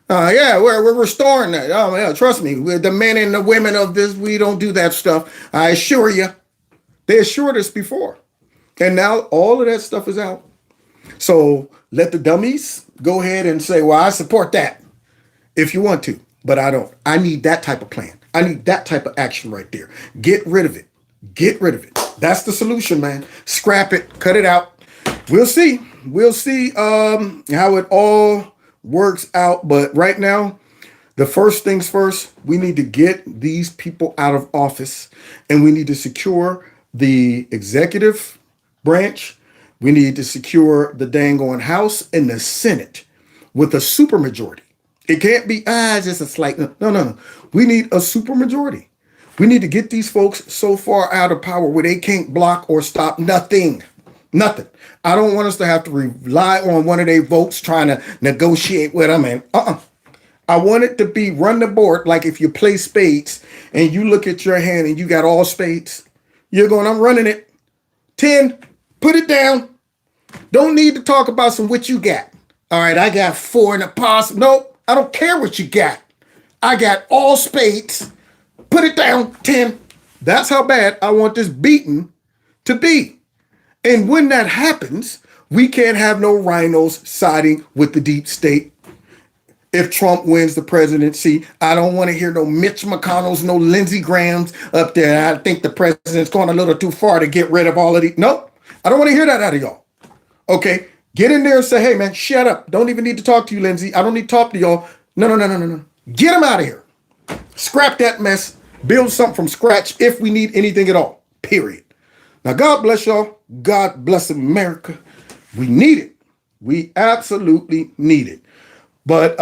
Yeah, we're restoring that. Oh, yeah, trust me. We're the men and the women of this. We don't do that stuff. I assure you. They assured us before. And now all of that stuff is out. So let the dummies go ahead and say, well, I support that if you want to, but I don't. I need that type of plan. I need that type of action right there. Get rid of it. Get rid of it. That's the solution, man. Scrap it. Cut it out. We'll see. We'll see how it all works out. But right now, the first things first, we need to get these people out of office and we need to secure the executive branch. We need to secure the dang on House and the Senate with a supermajority. It can't be, just a slight, no. We need a supermajority. We need to get these folks so far out of power where they can't block or stop nothing. Nothing. I don't want us to have to rely on one of their votes trying to negotiate with them. And I want it to be run the board like if you play spades and you look at your hand and you got all spades. You're going, I'm running it. 10, put it down. Don't need to talk about some what you got. All right, I got 4 in the past. Nope, I don't care what you got. I got all spades. Put it down, 10. That's how bad I want this beating to be. And when that happens, we can't have no rhinos siding with the deep state. If Trump wins the presidency, I don't want to hear no Mitch McConnell's, no Lindsey Graham's up there. I think the president's going a little too far to get rid of all of these. Nope. I don't want to hear that out of y'all. Okay. Get in there and say, hey, man, shut up. Don't even need to talk to you, Lindsey. I don't need to talk to y'all. No. Get them out of here. Scrap that mess. Build something from scratch if we need anything at all. Period. Now, God bless y'all. God bless America. We need it. We absolutely need it. But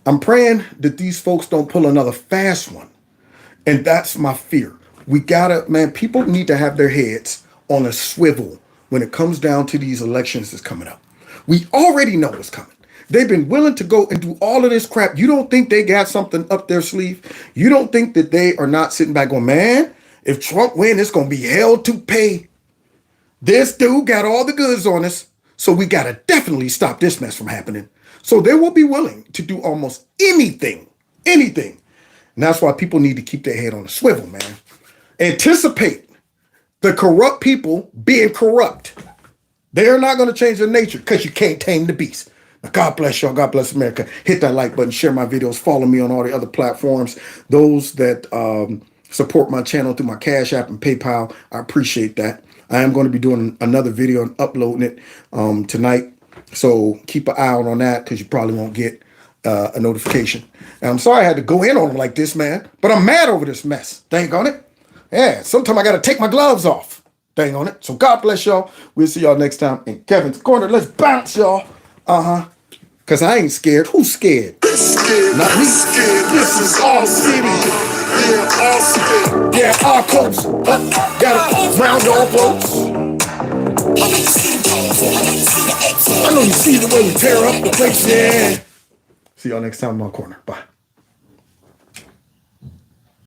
I'm praying that these folks don't pull another fast one. And that's my fear. We gotta, man, people need to have their heads on a swivel when it comes down to these elections that's coming up. We already know what's coming. They've been willing to go and do all of this crap. You don't think they got something up their sleeve? You don't think that they are not sitting back going, man, if Trump wins, it's going to be hell to pay. This dude got all the goods on us. So we got to definitely stop this mess from happening. So they will be willing to do almost anything. And that's why people need to keep their head on a swivel, man. Anticipate the corrupt people being corrupt. They're not going to change their nature because you can't tame the beast. Now, God bless y'all. God bless America. Hit that like button. Share my videos. Follow me on all the other platforms. Those that support my channel through my Cash App and PayPal, I appreciate that. I am going to be doing another video and uploading it tonight. So keep an eye out on that because you probably won't get a notification. And I'm sorry I had to go in on them like this, man. But I'm mad over this mess. Dang on it. Yeah, sometimes I got to take my gloves off. Dang on it. So God bless y'all. We'll see y'all next time in Kevin's Corner. Let's bounce, y'all. Because I ain't scared. Who's scared? Not me. This is our city. Yeah, our city. Yeah, our coast. Gotta round all folks. I know you see the way we tear up the place. Yeah. See y'all next time in my corner. Bye.